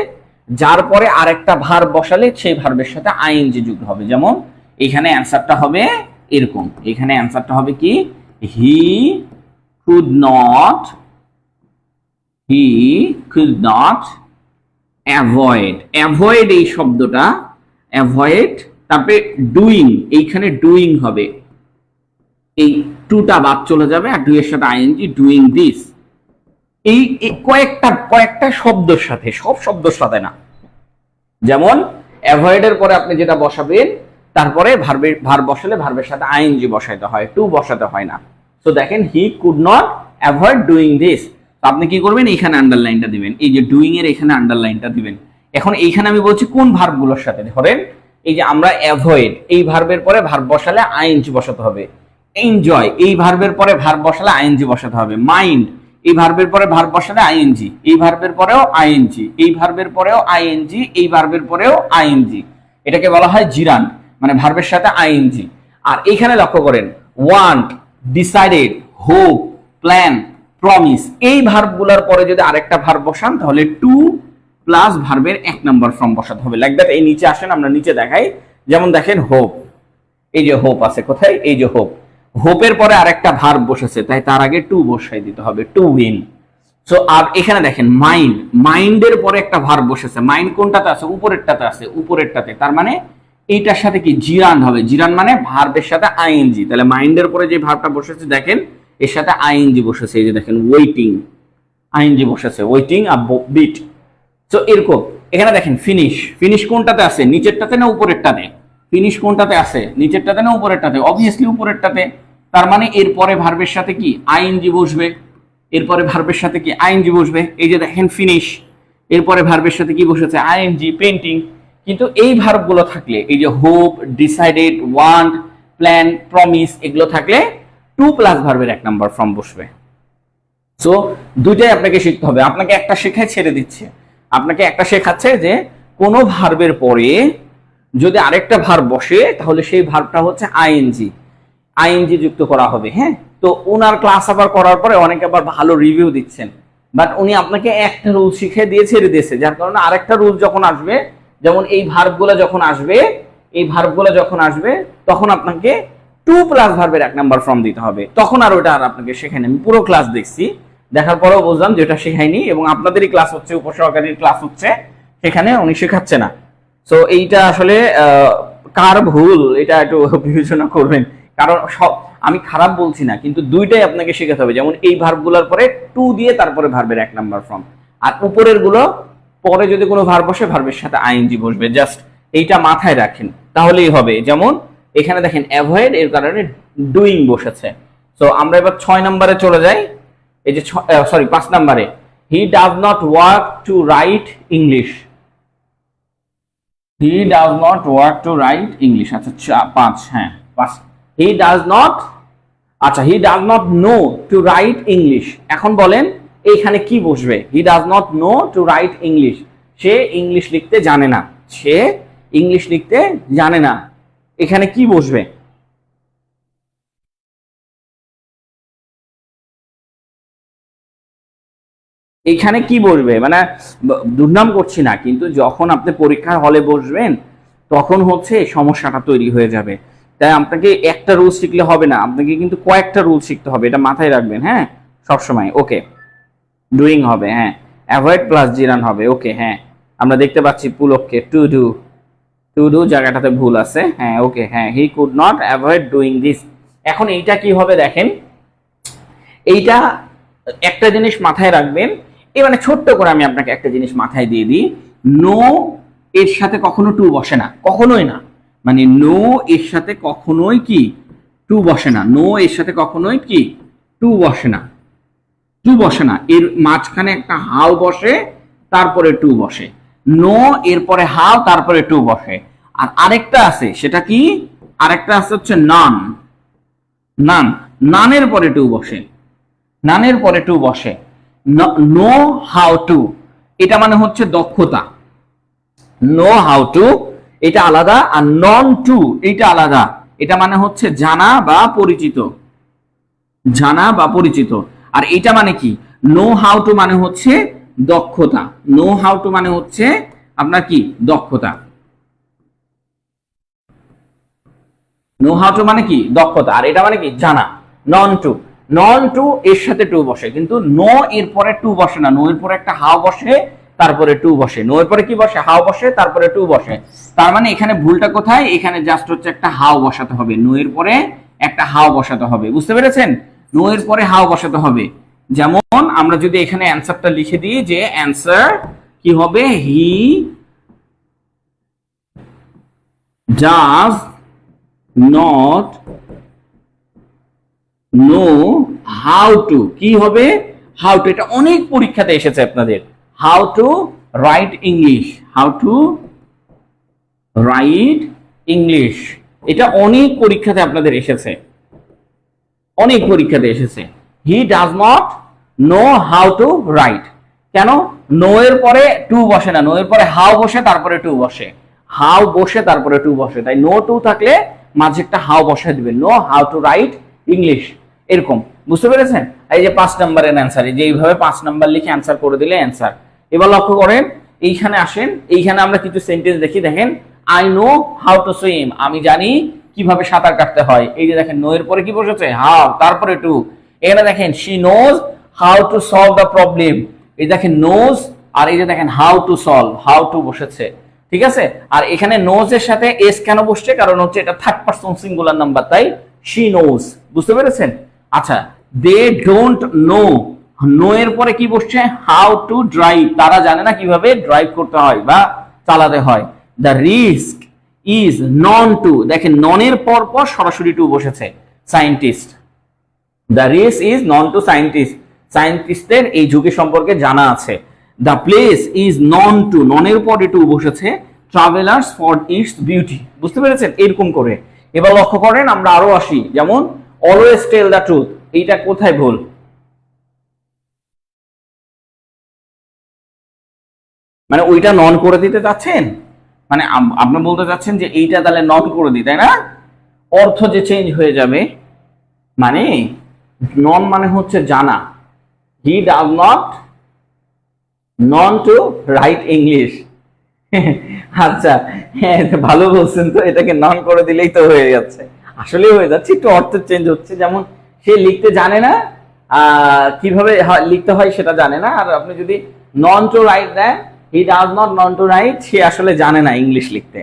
S1: যার পরে আরেকটা ভার্ব বসালে সেই ভার্বের সাথে আইএনজি যুক্ত হবে। যেমন এখানে অ্যান্সারটা হবে এরকম, এখানে অ্যান্সারটা হবে কি, হি could not, he could not avoid. Avoid এই শব্দটা, অ্যাভয়েড তারপরে ডুইং, এইখানে ডুইং হবে, এই টুটা বাদ চলে যাবে আর ডু এর সাথে আইএনজি, ডুইং দিস। এই কয়েকটা শব্দের সাথে, সব শব্দের সাথে না। যেমন অ্যাভয়েড এর পরে আপনি যেটা বসাবেন তারপরে ভার্ব বসালে ভার্বের সাথে আইএনজি বসাইতে হয়, টু বসাতে হয় না। তো দেখেন হি could not avoid doing this, তো আপনি কি করবেন, এইখানে আন্ডারলাইনটা দিবেন, এই যে ডুইং এর এখানে আন্ডারলাইনটা দিবেন। এখন এইখানে আমি বলছি কোন ভার্বগুলোর সাথে, ধরেন এই যে আমরা অ্যাভয়েড, এই ভার্বের পরে ভার্ব বসালে আইএনজি বসাতে হবে। এনজয়, এই ভার্বের পরে ভার্ব বসালে আইএনজি বসাতে হবে। মাইন্ড, এই ভার্বের পরে ভার্ব বসালে আইএনজি, এই ভার্বের পরেও আইএনজি, এই ভার্বের পরেও আইএনজি, এই ভার্বের পরেও আইএনজি। এটাকে বলা হয় জিরান, মানে ভার্বের সাথে আইএনজি। আর এইখানে লক্ষ্য করেন, want, decided, hope, plan, promise, এই ভার্বগুলোর পরে যদি আরেকটা ভার্ব বসান তাহলে টু প্লাস ভার্বের এক নাম্বার ফর্ম বসাতে হবে। Like that. এই নিচে আসেন, আমরা নিচে দেখাই। যেমন দেখেন হোপ, এই যে হোপ আছে কোথায়, এই যে হোপ, হোপের পরে আরেকটা ভার্ব বসেছে, তাই তার আগে টু বসাই দিতে হবে, টু উইন। সো আর এখানে দেখেন মাইন্ড, মাইন্ডের পরে একটা ভার্ব বসেছে, মাইন্ড কোনটাতে আছে, উপরেরটাতে আছে, উপরেরটাতে, তার মানে এইটার সাথে কি জিরান হবে, জিরান মানে ভার্বের সাথে আইএনজি। তাহলে মাইন্ডের পরে যে ভার্বটা বসেছে দেখেন এর সাথে আইএনজি বসেছে, এই যে দেখেন ওয়েটিং, আইএনজি বসেছে, ওয়েটিং আর বিট। তো এরকম এখানে দেখেন ফিনিশ, ফিনিশ কোনটাতে আছে, নিচেরটাতে না উপরেরটাতে, ফিনিশ কোনটাতে আছে, নিচেরটাতে না উপরেরটাতে, অবভিয়াসলি উপরেরটাতে। তার মানে এরপরে ভার্বের সাথে কি আইএনজি বসবে, এরপরে ভার্বের সাথে কি আইএনজি বসবে। এই যে দেখেন ফিনিশ, এরপরে ভার্বের সাথে কি বসেছে, আইএনজি, পেইন্টিং। কিন্তু এই ভার্বগুলো থাকলে, এই যে hope, decided, want, plan, promise, এগুলো থাকলে টু প্লাস ভার্বের এক নাম্বার ফর্ম বসবে। সো দুইটাই আপনাকে শিখতে হবে, আপনাকে একটা শেখায় ছেড়ে দিচ্ছে, আপনাকে একটা শেখাচ্ছে যে কোনো ভার্বের পরে যদি আরেকটা ভার্ব বসে তাহলে সেই ভার্বটা হচ্ছে আইএনজি, আইএনজি যুক্ত করা হবে। হ্যাঁ, তো ওনার ক্লাস আবার করার পরে অনেকে আবার ভালো রিভিউ দিচ্ছেন, বাট উনি আপনাকে একটা রুল শিখিয়ে দিয়ে ছেড়ে দিয়েছে, যার কারণে আরেকটা রুল যখন আসবে, যেমন এই ভার্বগুলো যখন আসবে, এই ভার্বগুলো যখন আসবে তখন আপনাকে টু প্লাস ভার্বের এক নাম্বার ফর্ম দিতে হবে। তখন আর ওটা আর আপনাকে শেখায়নি, আমি পুরো ক্লাস দেখছি, দেখার পরেও বুঝলাম যে এটা শেখায়নি, এবং আপনাদেরই ক্লাস হচ্ছে, উপসহকারীর ক্লাস হচ্ছে, সেখানে উনি শেখাচ্ছে না। সো এইটা আসলে কার ভুল এটা একটু বিবেচনা করবেন, কারণ সব আমি খারাপ বলছি না, কিন্তু দুইটাই আপনাকে শেখাতে হবে। যেমন এই ভার্বগুলোর পরে টু দিয়ে তারপরে ভার্বের এক নাম্বার ফর্ম, আর উপরের গুলো পরে যদি কোনো ভার্ব বসে ভার্বের সাথে আইএনজি বসবে। জাস্ট এইটা মাথায় রাখেন, তাহলেই হবে। যেমন এখানে দেখেন অ্যাভয়েড, এর কারণে ডুইং বসেছে। সো আমরা এবার 6 নম্বরে চলে যাই। এই যে 5 নম্বরে, he does not work to write English, he does not work to write English. আচ্ছা 5, হ্যাঁ 5, হি ডাজ নট, আচ্ছা he does not know to write English. এখন বলেন এইখানে কি বসবে, he does not know to write English, সে English লিখতে জানে না, সে ইংলিশ লিখতে জানে না, এখানে কি বসবে, এখানে কি বসবে, মানে দুর্নাম করছি না, কিন্তু যখন আপনি পরীক্ষার হলে বসবেন তখন হচ্ছে সমস্যাটা তৈরি হয়ে যাবে। তাই আপনাকে একটা রুল শিখলে হবে না, আপনাকে কিন্তু কয়েকটা রুল শিখতে হবে, এটা মাথায় রাখবেন। হ্যাঁ, সবসময়। ওকে, ডুইং হবে, হ্যাঁ, অ্যাভয়েড প্লাস জিরান হবে। ওকে, হ্যাঁ, আমরা দেখতে পাচ্ছি পুলককে টু ডু, টু ডু জায়গাটাতে ভুল আছে। হ্যাঁ, ওকে, হ্যাঁ, হি could not avoid doing this. এখন এইটা কি হবে দেখেন, এইটা একটা জিনিস মাথায় রাখবেন। মানে ছোট্ট করে আমি আপনাকে একটা জিনিস মাথায় দিয়ে দিই, নো এর সাথে কখনো টু বসে না, কখনোই না। মানে নো এর সাথে কখনোই কি টু বসে না, নো এর সাথে কখনোই কি টু বসে না, টু বসে না। এর মাঝখানে একটা হাও বসে, তারপরে টু বসে। নো এরপরে হাও, তারপরে টু বসে। আর আরেকটা আছে, সেটা কি, আরেকটা আছে হচ্ছে নান, নান, নানের পরে টু বসে, নানের পরে টু বসে। নো হাউ টু, এটা মানে হচ্ছে দক্ষতা, নো হাউ টু এটা আলাদা, আর নন টু এটা আলাদা। এটা মানে হচ্ছে জানা বা পরিচিত, জানা বা পরিচিত। আর এটা মানে কি, নো হাউ টু মানে হচ্ছে দক্ষতা, নো হাউ টু মানে হচ্ছে আপনার কি দক্ষতা, নো হাউ টু মানে কি দক্ষতা, আর এটা মানে কি জানা। নন টু, নন টু এর সাথে টু বসে, কিন্তু নো এর পরে টু বসে না, নো এর পরে একটা হাউ বসে তারপরে টু বসে, নো এর পরে কি বসে হাউ বসে তারপরে টু বসে। তার মানে এখানে ভুলটা কোথায়, এখানে জাস্ট হচ্ছে একটা হাউ বসাতে হবে, নো এর পরে একটা হাউ বসাতে হবে, বুঝতে পেরেছেন? নো এর পরে হাউ বসাতে হবে। যেমন আমরা যদি এখানে অ্যান্সারটা লিখে দিই যে অ্যান্সার কি হবে, হি does not know how to, কি হবে হাউ টু। এটা অনেক পরীক্ষাতে এসেছে আপনাদের, how to write English, how to write English, এটা অনেক পরীক্ষাতে আপনাদের এসেছে, অনেক পরীক্ষাতে এসেছে। হি does not know how to right, কেন নো এর পরে টু বসে না, নো এর পরে হাউ বসে তারপরে টু বসে, হাউ বসে তারপরে টু বসে, তাই নো টু থাকলে মাঝে একটা হাউ বসে দিবেন, know how to write English, এরকম, বুঝতে পেরেছেন? এই যে 5 নম্বরের অ্যান্সার, এই যে এইভাবে 5 নাম্বার লিখে অ্যান্সার করে দিলে অ্যান্সার। এবার লক্ষ্য করেন, এইখানে আসেন, এইখানে আমরা কিছু সেন্টেন্স দেখি, দেখেন I know how to swim, আমি জানি কিভাবে সাঁতার কাটতে হয়। এই যে দেখেন নো এর পরে কি বসেছে হাউ, তারপরে টু। এখানে দেখেন she knows how to solve the problem, এই দেখেন নোজ, আর এই যে দেখেন how to solve, how to বসেছে, ঠিক আছে? আর এখানে নোজ এর সাথে এস কেন বসছে, কারণ হচ্ছে এটা থার্ড পারসন সিঙ্গুলার নাম্বার, তাই শি নোজ, বুঝতে পেরেছেন? আচ্ছা, দে ডোন্ট নো, নো এর পরে কি বসছে হাউ টু ড্রাইভ, তারা জানে না কিভাবে ড্রাইভ করতে হয় বা চালাতে হয়। The risk is known to, দেখেন ননের পর পর সরাসরি টু বসেছে, scientist, the risk is known to scientist, সায়েন্টিস্টের এই ঝুঁকি সম্পর্কে জানা আছে। The place is known to, ননের পরে টু বসেছে, ট্রাভেলার্স ফর ইটস বিউটি, বুঝতে পেরেছেন? এরকম করে। এবার লক্ষ্য করেন, আমরা আরো আসি, যেমন অলওয়েজ টেল দ্য ট্রুথ, এইটা কোথায় ভুল, মানে ওইটা নন করে দিতে চাচ্ছেন, মানে আপনি বলতে চাচ্ছেন যে এইটা তাহলে নন করে দিই, তাই না? অর্থ যে চেঞ্জ হয়ে যাবে, মানে নন মানে হচ্ছে জানা, he does not known to write English. আচ্ছা, হ্যাঁ ভালো বলছেন, তো এটাকে নন করে দিলেই তো হয়ে যাচ্ছে, আসলে হয়ে যাচ্ছে, একটু অর্থ চেঞ্জ হচ্ছে। যেমন সে লিখতে জানে না, কিভাবে লিখতে হয় সেটা জানে না, আর আপনি যদি নন টু রাইট দেন, he does not known to write, সে আসলে জানে না ইংলিশ লিখতে,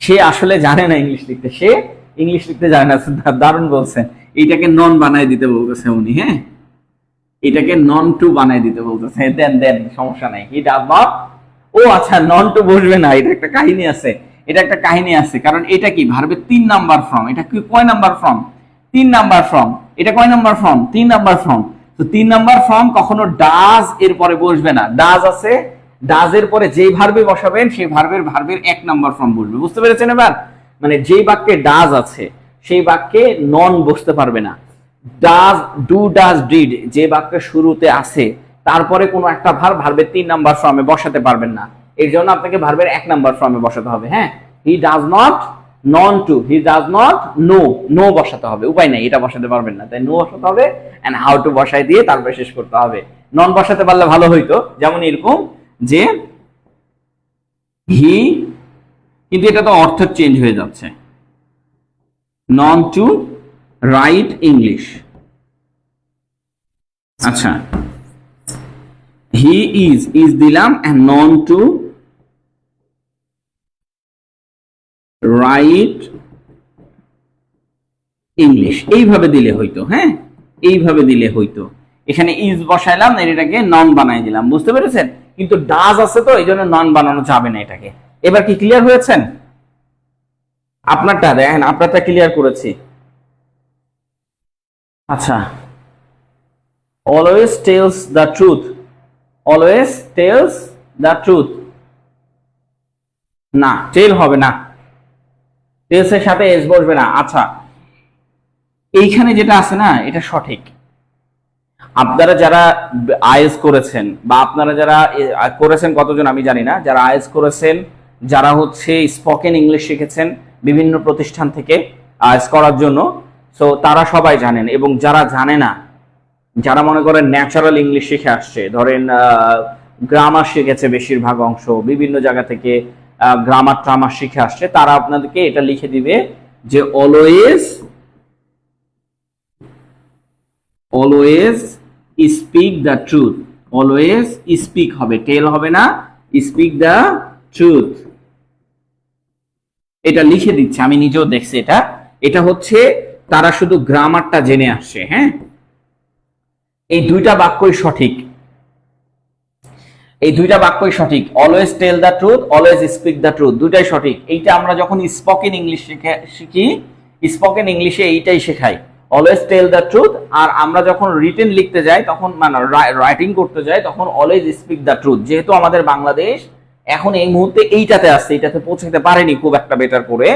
S1: সে আসলে জানে না ইংলিশ লিখতে, সে ইংলিশ লিখতে জানে না। দারুণ বলছেন, এইটাকে নন বানাই দিতে বলতেছে উনি, হ্যাঁ এটাকে নন টু বানাই দিতে বলতেছে, দেন দেন সমস্যা নাই, হি ডাজ নট, ও আচ্ছা নন টু বসবে না, এটা একটা কাহিনী আছে, এটা একটা কাহিনী আছে, কারণ এটা কি ভার্বের 3 নাম্বার ফর্ম, এটা কি কয় নাম্বার ফর্ম, 3 নাম্বার ফর্ম, এটা কয় নাম্বার ফর্ম, 3 নাম্বার ফর্ম। তো 3 নাম্বার ফর্ম কখনো ডাজ এর পরে বসবে না, ডাজ আছে, ডাজ এর পরে যেই ভার্বে বসাবেন সেই ভার্বের 1 নাম্বার ফর্ম বসবে, বুঝতে পেরেছেন? এবার মানে যেই বাক্যে ডাজ আছে সেই বাক্যে নন বসতে পারবে না। ডাজ, ডু, ডাজ, ডিড যে বাক্যের শুরুতে আছে তারপরে কোনো একটা ভার্বের 3 নাম্বার ফর্মে বসাতে পারবেন না, এর জন্য আপনাকে ভার্বের 1 নাম্বার ফর্মে বসাতে হবে। হ্যাঁ, he does not known to, he does not know, know বসাতে হবে, উপায় নাই, এটা বসাতে পারবেন না, তাই নো বসাতে হবে, এন্ড হাউ টু বসাই দিয়ে তারপরে শেষ করতে হবে। নন বসাতে পারলে ভালো হইতো, যেমন এরকম যে হি, কিন্তু এটা তো অর্থ চেঞ্জ হয়ে যাচ্ছে, নন টু রাইট ইংলিশ। আচ্ছা, হি ইজ দিলাম, and known to write English, এইভাবে দিলে হইতো, হ্যাঁ এইভাবে দিলে হইতো। এখানে ইজ বসাইলাম, এটাকে নন বানাই দিলাম, বুঝতে পেরেছেন? কিন্তু ডাজ আছে তো এই জন্য নন বানানো যাবে না এটাকে। এবার কি ক্লিয়ার হয়েছেন? আপনারটা দেখেন, আপনারটা ক্লিয়ার করেছি। আচ্ছা, always tells the truth, always tells the truth, না টেল হবে না, টেলস এর সাথে এস বসবে না। আচ্ছা, এইখানে যেটা আছে না এটা সঠিক, আপনারা যারা আইএস করেছেন বা আপনারা যারা করেছেন কতজন আমি জানি না, যারা আইএস করেছেন, যারা হচ্ছে স্পোকেন ইংলিশ শিখেছেন বিভিন্ন প্রতিষ্ঠান থেকে আইএস করার জন্য, সো তারা সবাই জানেন। এবং যারা জানে না, যারা মনে করেন ন্যাচারাল ইংলিশ শিখে আসছে, ধরেন গ্রামার শিখেছে বেশিরভাগ অংশ, বিভিন্ন জায়গা থেকে গ্রামার ট্রামার শিখে আসছে, তারা আপনাদেরকে এটা লিখে দিবে যে always speak the truth. Always speak হবে, টেল হবে না, স্পিক দ্য ট্রুথ। এটা লিখে দিচ্ছে, আমি নিজেও দেখছি। এটা হচ্ছে তারা শুধু গ্রামারটা জেনে আসছে। হ্যাঁ, এই দুইটা বাক্যই সঠিক, এই দুইটা বাক্যই সঠিক। Always tell the truth, always speak the truth, দুইটাই সঠিক। এইটা আমরা যখন স্পোকেন ইংলিশ শিখি, স্পোকেন ইংলিশে এইটাই শেখাই, অলওয়েজ টেল দ্য ট্রুথ। আর আমরা যখন রিটেন লিখতে যাই, তখন মানে রাইটিং করতে যাই, তখন অলওয়েজ স্পিক দ্য ট্রুথ। যেহেতু আমাদের বাংলাদেশ এখন এই মুহূর্তে এইটাতে আসছে, এইটাতে পৌঁছাতে পারেনি খুব একটা বেটার করে,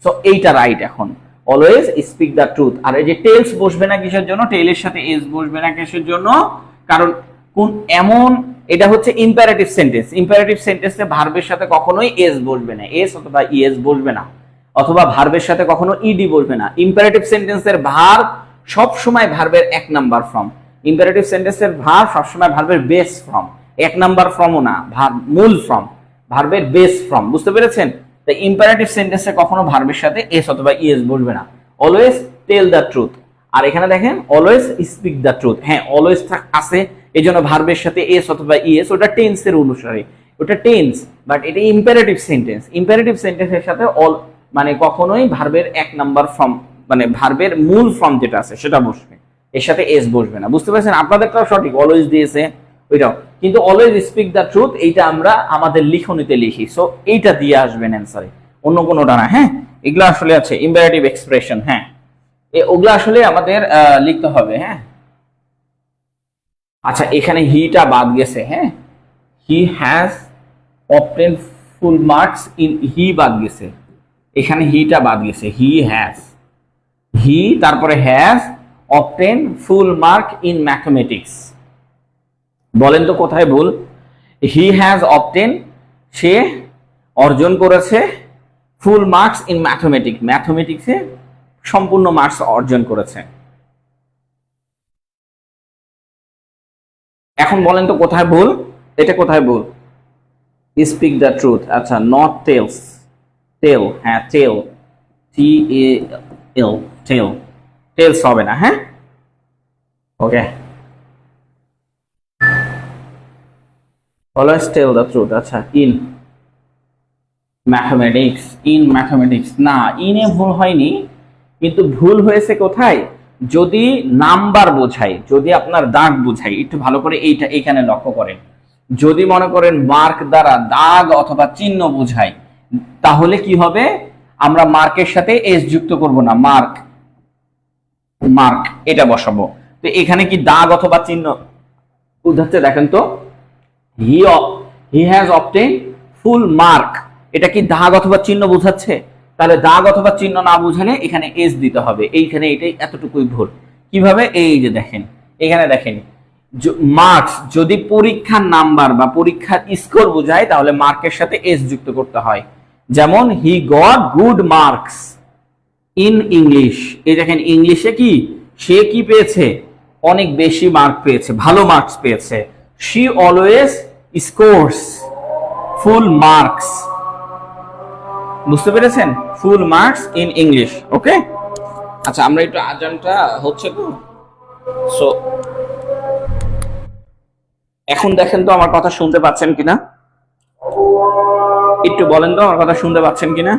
S1: সো এইটা রাইট এখন, অলওয়েজ স্পিক দ্য ট্রুথ। আর এই যে টেলস বসবে না কিসের জন্য, টেলের সাথে এস বসবে না কিসের জন্য, কারণ কোন এমন, এটা হচ্ছে ইম্পারেটিভ সেন্টেন্স। ইম্পারেটিভ সেন্টেন্সে ভার্বের সাথে কখনোই এস বসবে না, এস অথবা ইএস বসবে না, অথবা ভার্বের সাথে কখনো ইডি বসবে না। ইম্পারেটিভ সেন্টেন্সের ভার্ব সব সময় ভার্বের এক নাম্বার ফর্ম। ইম্পারেটিভ সেন্টেন্সের ভার্ব সব সময় ভার্বের বেস ফর্ম, এক নাম্বার ফর্মও না, মূল ফর্ম, ভার্বের বেস ফর্ম। বুঝতে পেরেছেন? তাই ইম্পারেটিভ সেন্টেন্সে কখনো ভার্বের সাথে এস অথবা ইএস বসবে না। Always tell the truth. আর এখানে দেখেন অলওয়েজ স্পিক দ্য ট্রুথ। হ্যাঁ, অলওয়েজ আছে, এই জন্য ভার্বের সাথে এস অথবা ইএস, ওটা টেন্সের অনুসারে, ওটা টেন্স, বাট এটা ইম্পারেটিভ সেন্টেন্স। ইম্পারেটিভ সেন্টেন্সের সাথে অল মানে কখনোই ভার্বের এক নাম্বার ফর্ম, মানে ভার্বের মূল ফর্ম যেটা আছে সেটা বসবে, এর সাথে এস বসবে না। বুঝতে পারছেন? আপনাদেরটাও সঠিক, অলওয়েজ দিয়েছে ওইটাও, কিন্তু অলওয়েজ স্পিক দ্য ট্রুথ এইটা আমরা আমাদের লিখনিতে লিখি, সো এইটা দিয়ে আসবেন অ্যান্সারে, অন্য কোনোটা না। হ্যাঁ, এগুলো আসলে আছে ইম্পারেটিভ এক্সপ্রেশন। হ্যাঁ, ওগুলো আসলে আমাদের লিখতে হবে। হ্যাঁ, আচ্ছা, এখানে হিটা বাদ গেছে। হ্যাঁ, he has obtain full marks in, he বাদ গেছে, এখানে হিটা বাদ গেছে। হি হ্যাজ, হি তারপরে has obtain full mark in mathematics. বলেন তো কোথায় ভুল? হি হ্যাজ অবটেন, সে অর্জন করেছে, ফুল মার্কস ইন ম্যাথমেটিক্স, ম্যাথমেটিক্সে সম্পূর্ণ মার্কস অর্জন করেছে। এখন বলেন তো কোথায় ভুল, এটা কোথায় ভুল? Speak the truth. আচ্ছা, নট টেলস, টেল, হ্যাঁ টেল, টি এ এল, টেল, টেলস হবে না। হ্যাঁ, ওকে, অলওয়েজ টেল দ্য ট্রুথ। আচ্ছা, ইন ম্যাথমেটিক্স, ইন ম্যাথমেটিক্স না, ইনে ভুল হয়নি, কিন্তু ভুল হয়েছে কোথায়? যদি নাম্বার বোঝাই, যদি আপনার দাগ বোঝাই, একটু ভালো করে এইটা এখানে লক্ষ্য করেন, যদি মনে করেন মার্ক দ্বারা দাগ অথবা চিহ্ন বোঝাই, তাহলে কি হবে? আমরা মার্কের সাথে এস যুক্ত করব না, মার্ক, মার্ক এটা বসাবো। তো এখানে কি দাগ অথবা চিহ্ন বুঝাচ্ছে? দেখেন তো, হি হ্যাজ অবটেন ফুল মার্ক, এটা কি দাগ অথবা চিহ্ন বোঝাচ্ছে? তাহলে দাগ অথবা চিহ্ন না বুঝালে এখানে এস দিতে হবে। এইখানে এটাই এতটুকুই ভুল। কিভাবে? এই যে দেখেন, এখানে দেখেন, মার্কস যদি পরীক্ষার নাম্বার বা পরীক্ষার স্কোর বোঝায়, তাহলে মার্কের সাথে এস যুক্ত করতে হয়। যেমন he got good marks in English, এই দেখেন ইংলিশে কি, সে কি পেয়েছে? অনেক বেশি মার্ক পেয়েছে, ভালো মার্কস পেয়েছে। She always scores full marks. বুঝতে পেরেছেন? Full marks in English. Okay, আচ্ছা, আমরা একটু আজানটা হচ্ছে তো, সো এখন দেখেন তো আমার কথা শুনতে পাচ্ছেন কিনা, একটু বলেন তো আমার কথা শুনতে পাচ্ছেন কিনা।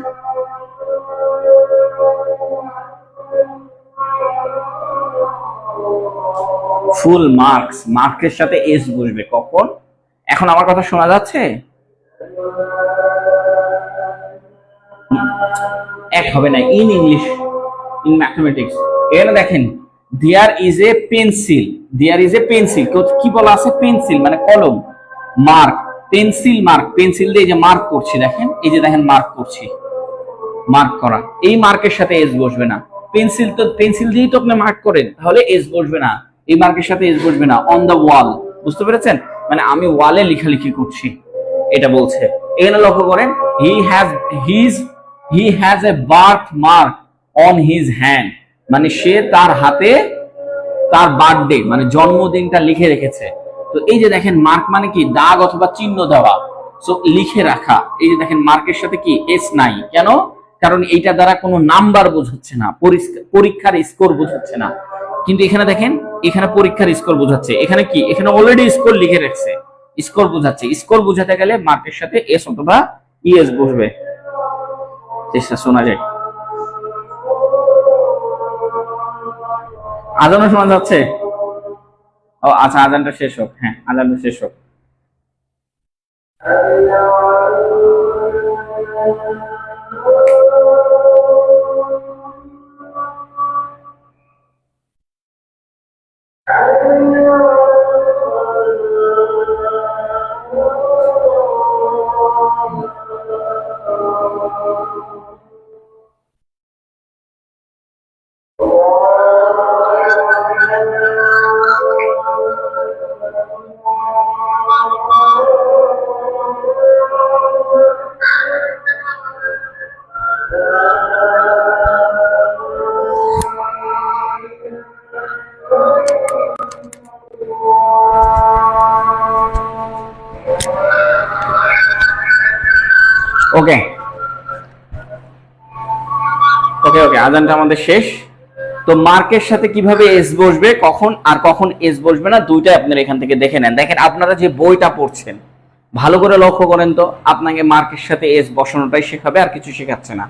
S1: ফুল মার্কস, মার্কের সাথে এস বসবে কখন? এখন আমার কথা শোনা যাচ্ছে? এক হবে না, ইন ইংলিশ, ইন ম্যাথমেটিক্স। এখানে দেখেন, there is a pencil, there is a pencil, কি বলা আছে? পেন্সিল মানে কলম, মার্ক, পেন্সিল মার্ক, পেন্সিল দিয়ে যে মার্ক করছি, দেখেন এই যে দেখেন মার্ক করছি, মার্ক করা, এই মার্কের সাথে এস বসবে না। পেন্সিল তো পেন্সিল দিয়েই তো আপনি মার্ক করেন, তাহলে এস বসবে না। এই মার্কের সাথে এস বসবে না। অন দ্য ওয়াল, বুঝতে পেরেছেন? মানে আমি ওয়ালে লেখালেখি করছি, এটা বলছে। এখানে লক্ষ্য করেন, he has a birth mark on his hand, মানে সে তার হাতে তার বার্থডে মানে জন্মদিনটা লিখে রেখেছে। তো এই যে দেখেন মার্ক মানে কি, দাগ অথবা চিহ্ন দেওয়া, সো লিখে রাখা। এই যে দেখেন মার্কের সাথে কি এস নাই, কেন? কারণ এইটা দ্বারা কোনো নাম্বার বোঝাচ্ছে না, পরীক্ষার স্কোর বোঝাচ্ছে না। কিন্তু এখানে দেখেন, এখানে পরীক্ষার স্কোর বোঝাচ্ছে। এখানে কি, এখানে অলরেডি স্কোর লিখে রাখছে, স্কোর বোঝাচ্ছে। স্কোর বোঝাতে গেলে মার্কের সাথে এস অথবা ইএস বসবে। চেষ্টা শোনা যায়, আজানও শোনা যাচ্ছে? ও আচ্ছা, আজানটা শেষ হোক। হ্যাঁ, আজানটা শেষ হোক। ওকে ওকে ওকে, আজানটা আমাদের শেষ। তো মার্কের সাথে কিভাবে এস বসবে, কখন আর কখন এস বসবে না, দুইটাই আপনারা এখান থেকে দেখে নেন। দেখেন আপনারা যে বইটা পড়ছেন ভালো করে লক্ষ্য করেন তো, আপনাকে মার্কের সাথে এস বসানোটাই শেখাবে, আর কিছু শেখাচ্ছে না।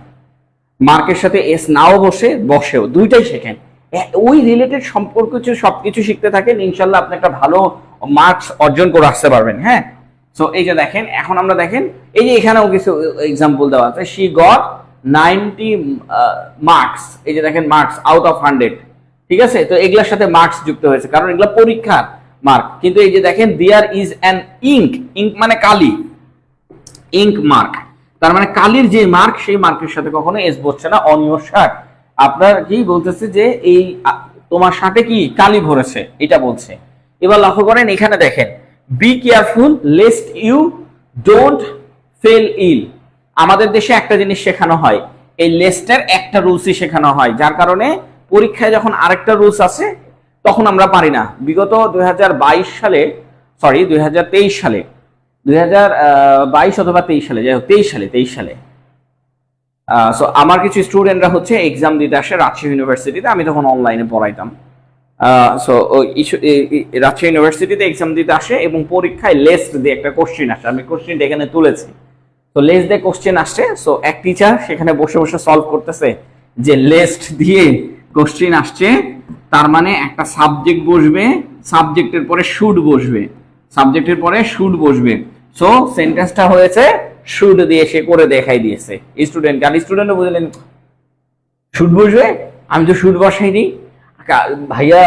S1: মার্কের সাথে এস নাও বসেও দুইটাই শেখেন। ওই রিলেটেড সম্পর্ক সবকিছু শিখতে থাকেন, ইনশাল্লাহ আপনি একটা ভালো মার্কস অর্জন করে আসতে পারবেন। হ্যাঁ, সো এই যে দেখেন, এখন আমরা দেখেন এই যে এখানেও কিছু এক্সাম্পল দেওয়া আছে। শি গট 90 মার্কস, এই যে দেখেন মার্কস আউট অফ 100, ঠিক আছে? তো এগুলোর সাথে মার্কস যুক্ত হয়েছে, কারণ এগুলো পরীক্ষার মার্ক। কিন্তু এই যে দেখেন there is an ink, ink মানে কালি, ইঙ্ক মার্ক, তার মানে কালির যে মার্ক, সেই মার্কের সাথে কখনো এস বসছে না। অন ইওর শার্ট, আপনার কি বলতেছে যে এই তোমার শার্টে কি কালি ভরেছে, এটা বলছে। এবার লক্ষ্য করেন এখানে দেখেন, be careful lest you don't fell ill. আমাদের দেশে একটা জিনিস শেখানো হয়, এই লেস্টের একটা রুলসই শেখানো হয়, যার কারণে পরীক্ষায় যখন আরেকটা রুলস আছে তখন আমরা পারি না। বিগত 2022 সালে, সরি 2023 সালে, 2022 অথবা 23 সালে, যাই হোক 23 সালে সো আমার কিছু স্টুডেন্টরা হচ্ছে এক্সাম দিতে আসে রাজশাহী ইউনিভার্সিটিতে, আমি তখন অনলাইনে পড়াইতাম। সো রাজশাহী ইউনিভার্সিটিতে এক্সাম দিতে আসে এবং পরীক্ষায় লেস্ট দিয়ে একটা কোশ্চেন আসে, আমি কোশ্চেনটা এখানে তুলেছি। তো লেস্ট দিয়ে কোশ্চেন আসছে, সো এক টিচার সেখানে বসে বসে সলভ করতেছে যে লেস্ট দিয়ে কোশ্চেন আসছে, তার মানে একটা সাবজেক্ট বসবে, সাবজেক্টের পরে শুড বসবে, সাবজেক্টের পরে শুড বসবে। সো সেন্টেন্সটা হয়েছে শুড দিয়ে, সে করে দেখাই দিয়েছে স্টুডেন্ট। আর স্টুডেন্টও বুঝলেন শুড বসবে, আমি তো শুড বসাইনি। ভাইয়া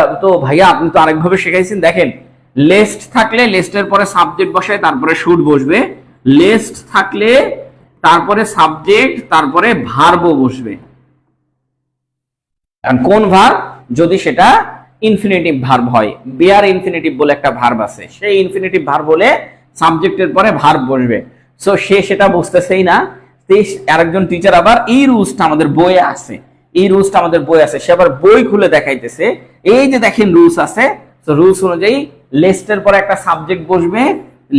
S1: আপনি তো আরেকভাবে শেখাইছেন। দেখেন, লেস্ট থাকলে লেস্টের পরে সাবজেক্ট বসায়, তারপরে শুড বসবে। লেস্ট থাকলে তারপরে সাবজেক্ট, তারপরে ভার্বও বসবে। কোন ভার্ব? যদি সেটা ইনফিনিটিভ ভার্ব হয়। বেয়ার ইনফিনিটিভ বলে একটা ভার্ব আছে, সেই ইনফিনিটিভ ভার্ব বলে সাবজেক্টের পরে ভার্ব বসবে। সো সে সেটা বুঝতেছেই না। আরেকজন টিচার আবার এই রুলসটা আমাদের বইয়ে আছে, এই রুলসটা আমাদের বই আছে, সে আবার বই খুলে দেখাইতেছে, এই যে দেখেন রুলস আছে। তো রুলস অনুযায়ী লিস্টের পরে একটা সাবজেক্ট বসবে,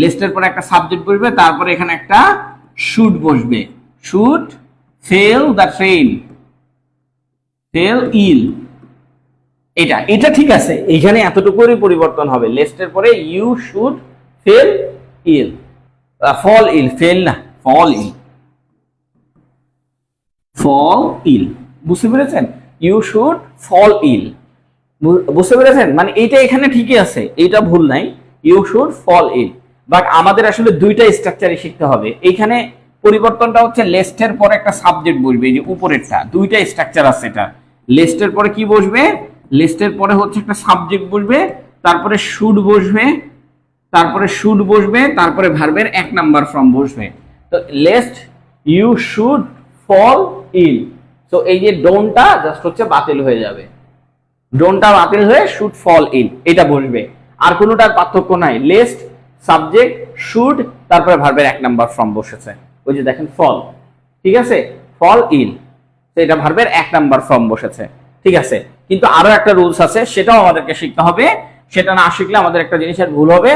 S1: লিস্টের পরে একটা সাবজেক্ট বসবে, তারপরে এখানে একটা শুড বসবে। Should fail the train, fell ill, এটা ঠিক আছে। এখানে এতটুকুই পরিবর্তন হবে, লিস্টের পরে you should fell ill, fall ill, fell না, ফল ইল, ফল ইল, বুঝতে পেরেছেন? ইউ শুড ফল ইল, বুঝতে পেরেছেন? মানে এইটা এখানে ঠিকই আছে, এইটা ভুল নাই, you should fall ill. But আমাদের আসলে দুইটা স্ট্রাকচারই শিখতে হবে। এইখানে পরিবর্তনটা হচ্ছে লিস্টের পরে একটা সাবজেক্ট বসবে, এই যে উপরেরটা, দুইটা স্ট্রাকচার আছে এটা। লিস্টের পরে কি বসবে? লিস্টের পরে হচ্ছে একটা সাবজেক্ট বসবে, তারপরে শুড বসবে, তারপরে শুড বসবে, তারপরে ভার্বের এক নাম্বার ফর্ম বসবে। তো লিস্ট ইউ শুড ফল ইল, তো এই যে ডোন্টটা জাস্ট হচ্ছে বাতিল হয়ে যাবে, ডোন্টটা বাতিল হয়ে শুড ফল ইন এটা বসবে। আর কোনোটার পার্থক্য নাই, লেস্ট সাবজেক্ট শুড তারপরে ভার্বের 1 নাম্বার ফর্ম বসেছে, ওই যে দেখেন ফল, ঠিক আছে, ফল ইন, তো এটা ভার্বের 1 নাম্বার ফর্ম বসেছে, ঠিক আছে। কিন্তু আরো একটা রুলস আছে, সেটাও আমাদেরকে শিখতে হবে, সেটা না শিখলে আমাদের একটা জিনিসের ভুল হবে।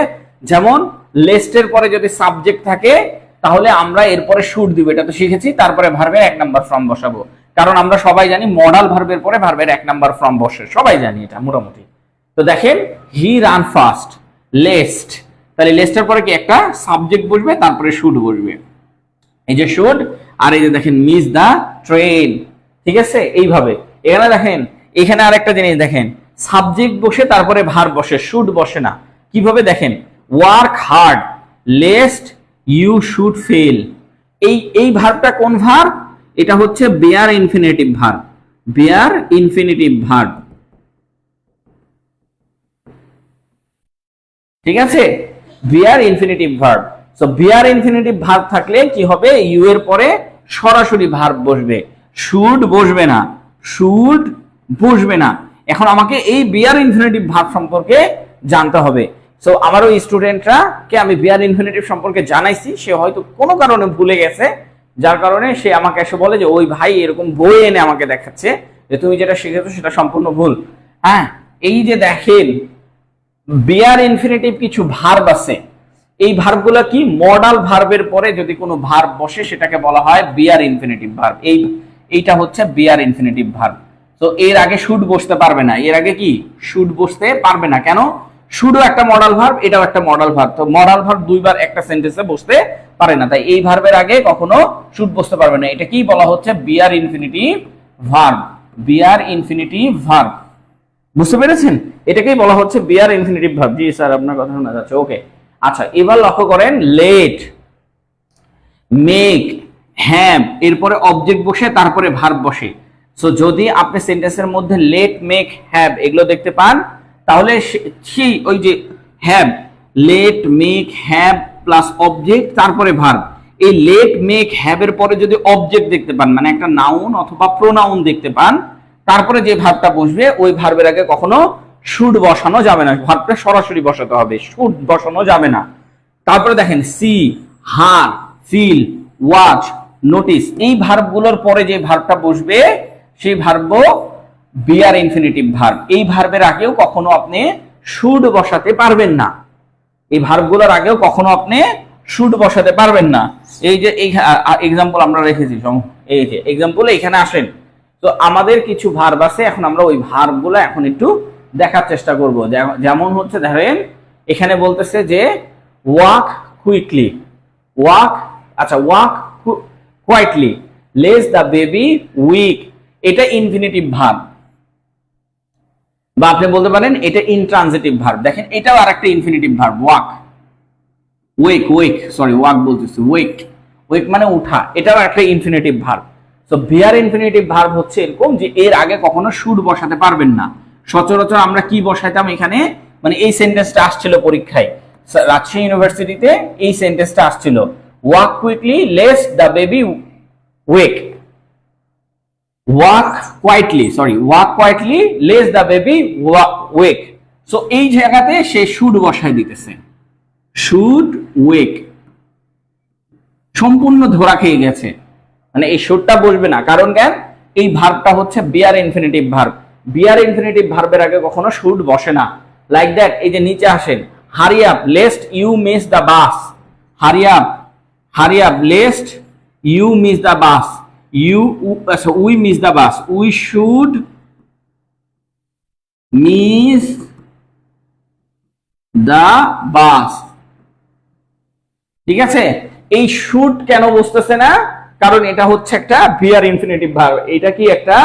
S1: যেমন লেস্টের পরে যদি সাবজেক্ট থাকে তাহলে আমরা এরপরে শুড দিব, এটা তো শিখেছি, তারপরে ভার্বের 1 নাম্বার ফর্ম বসাবো, কারণ আমরা সবাই জানি মডাল ভার্বের পরে ভার্বের 1 নাম্বার ফর্ম বসে, সবাই জানি এটা মোটামুটি। তো দেখেন হি রান ফাস্ট, লেস্ট, তাহলে লেস্টের পরে কি একটা সাবজেক্ট বসবে, তারপরে শুড বসবে, এই যে শুড, আর এই যে দেখেন মিস দা ট্রেন, ঠিক আছে। এইভাবে এখানে দেখেন, এখানে আরেকটা জিনিস দেখেন, সাবজেক্ট বসে তারপরে ভার্ব বসে, শুড বসে না। কিভাবে দেখেন, work hard lest you should fail, এই ভার্বটা কোন ভার্ব, এটা হচ্ছে bare infinitive verb, bare infinitive verb, ঠিক আছে, bare infinitive verb. So bare infinitive verb থাকলে কি হবে, ইউ এর পরে সরাসরি ভার্ব বসবে, শুড বসবে না, শুড বসবে না। এখন আমাকে এই বেয়ার ইনফিনিটিভ ভার্ব সম্পর্কে জানতে হবে। সো আমার ওই স্টুডেন্টরা কে আমি বেয়ার ইনফিনিটিভ সম্পর্কে জানাইছি, সে হয়তো কোনো কারণে ভুলে গেছে, যার কারণে সে আমাকে এসে বলে যে ওই ভাই এরকম বই এনে আমাকে দেখাচ্ছে যে তুমি যেটা শিখেছো সেটা সম্পূর্ণ ভুল। হ্যাঁ, এই যে দেখেন বেয়ার ইনফিনিটিভ কিছু ভার্ব আছে, এই ভার্বগুলো কি, মডাল ভার্বের পরে যদি কোনো ভার্ব বসে সেটাকে বলা হয় বেয়ার ইনফিনিটিভ ভার্ব, এইটা হচ্ছে বেয়ার ইনফিনিটিভ ভার্ব। তো এর আগে শুড বসতে পারবে না, এর আগে কি শুড বসতে পারবে না, কেন, শুডও একটা মডাল ভার্ব, এটাও একটা মডাল ভার্ব, তো মডাল ভার্ব দুইবার একটা সেন্টেন্সে বসতে পারে না, তাই এই ভার্বের আগে কখনো শুড বসতে পারবে না। এটা কি বলা হচ্ছে, bare infinitive verb, bare infinitive verb, বুঝতে পেরেছেন, এটাকেই বলা হচ্ছে বেয়ার ইনফিনিটিভ ভার্ব। জি স্যার আপনার কথা শোনা যাচ্ছে, ওকে। আচ্ছা, এবার লক্ষ্য করেন, লেট, মেক, হ্যাভ, এরপরে অবজেক্ট বসে তারপরে ভার্ব বসে। সো যদি আপনি সেন্টেন্সের মধ্যে লেট, মেক, হ্যাভ এগুলো দেখতে পান, তাহলে সেই ওই যে have, let, make, have plus object তারপরে ভার্ব, এই লেট, মেক, হ্যাভ এর পরে যদি অবজেক্ট দেখতে পান, মানে একটা নাউন অথবা প্রোনাউন দেখতে পান, তারপরে যে ভার্বটা বসবে ওই ভার্বের আগে কখনো শুড বসানো যাবে না, ভার্বটা সরাসরি বসাতে হবে, শুড বসানো যাবে না। তারপরে দেখেন সি, হার, ফিল, ওয়াচ, নোটিস, এই ভার্বগুলোর পরে যে ভার্বটা বসবে সেই ভার্ব বেয়ার ইনফিনিটিভ ভার্ব, এই ভার্বের আগেও কখনো আপনি শুড বসাতে পারবেন না, এই ভার্বগুলোর আগেও কখনো আপনি শুড বসাতে পারবেন না। এই যে এই এক্সাম্পল আমরা রেখেছি, এই যে এক্সাম্পল এখানে আসেন। তো আমাদের কিছু ভার্ব আছে, এখন আমরা ওই ভার্বগুলো এখন একটু দেখার চেষ্টা করব। যেমন হচ্ছে ধরেন এখানে বলতেছে যে ওয়াক কুইকলি, ওয়াক, আচ্ছা walk quietly, less the baby walk, এটা ইনফিনিটিভ ভার্ব, বা আপনি বলতে পারেন এটা ইনট্রানজিটিভ ভার্ব। দেখেন এটাও আরেকটা infinitive verb, walk, wake, wake sorry walk বলতেছি, ওয়েক, ওয়েক মানে উঠা, এটাও একটা ইনফিনিটিভ ভার্ব। তো বেয়ার ইনফিনিটিভ ভার্ব হচ্ছে এরকম যে এর আগে কখনো শুড বসাতে পারবেন না। সচরাচর আমরা কি বসাইতাম এখানে, মানে এই সেন্টেন্সটা আসছিল পরীক্ষায় রাজশাহী ইউনিভার্সিটিতে, এই সেন্টেন্সটা আসছিল, walk quickly lest the baby wake, walk quietly, sorry walk quietly less the baby wake. So এই জায়গাতে সে শুড বসাই দিতেছে, শুড ওয়েক, সম্পূর্ণ ধরা খেয়ে গেছে, মানে এই শুডটা বসবে না, কারণ কেন, এই ভার্বটা হচ্ছে bare infinitive verb, bare infinitive ভার্বের আগে কখনো শুড বসে না। লাইক দ্যাট, এই যে নিচে আসেন, hurry up lest you miss the bus, hurry up, hurry up lest you miss the bus, you, আচ্ছা we miss the bus, we should miss the bus, ঠিক আছে। এই শুড কেন বসতেছে না, কারণ এটা হচ্ছে একটা বেয়ার ইনফিনিটিভ ভার্ব, এটা কি একটা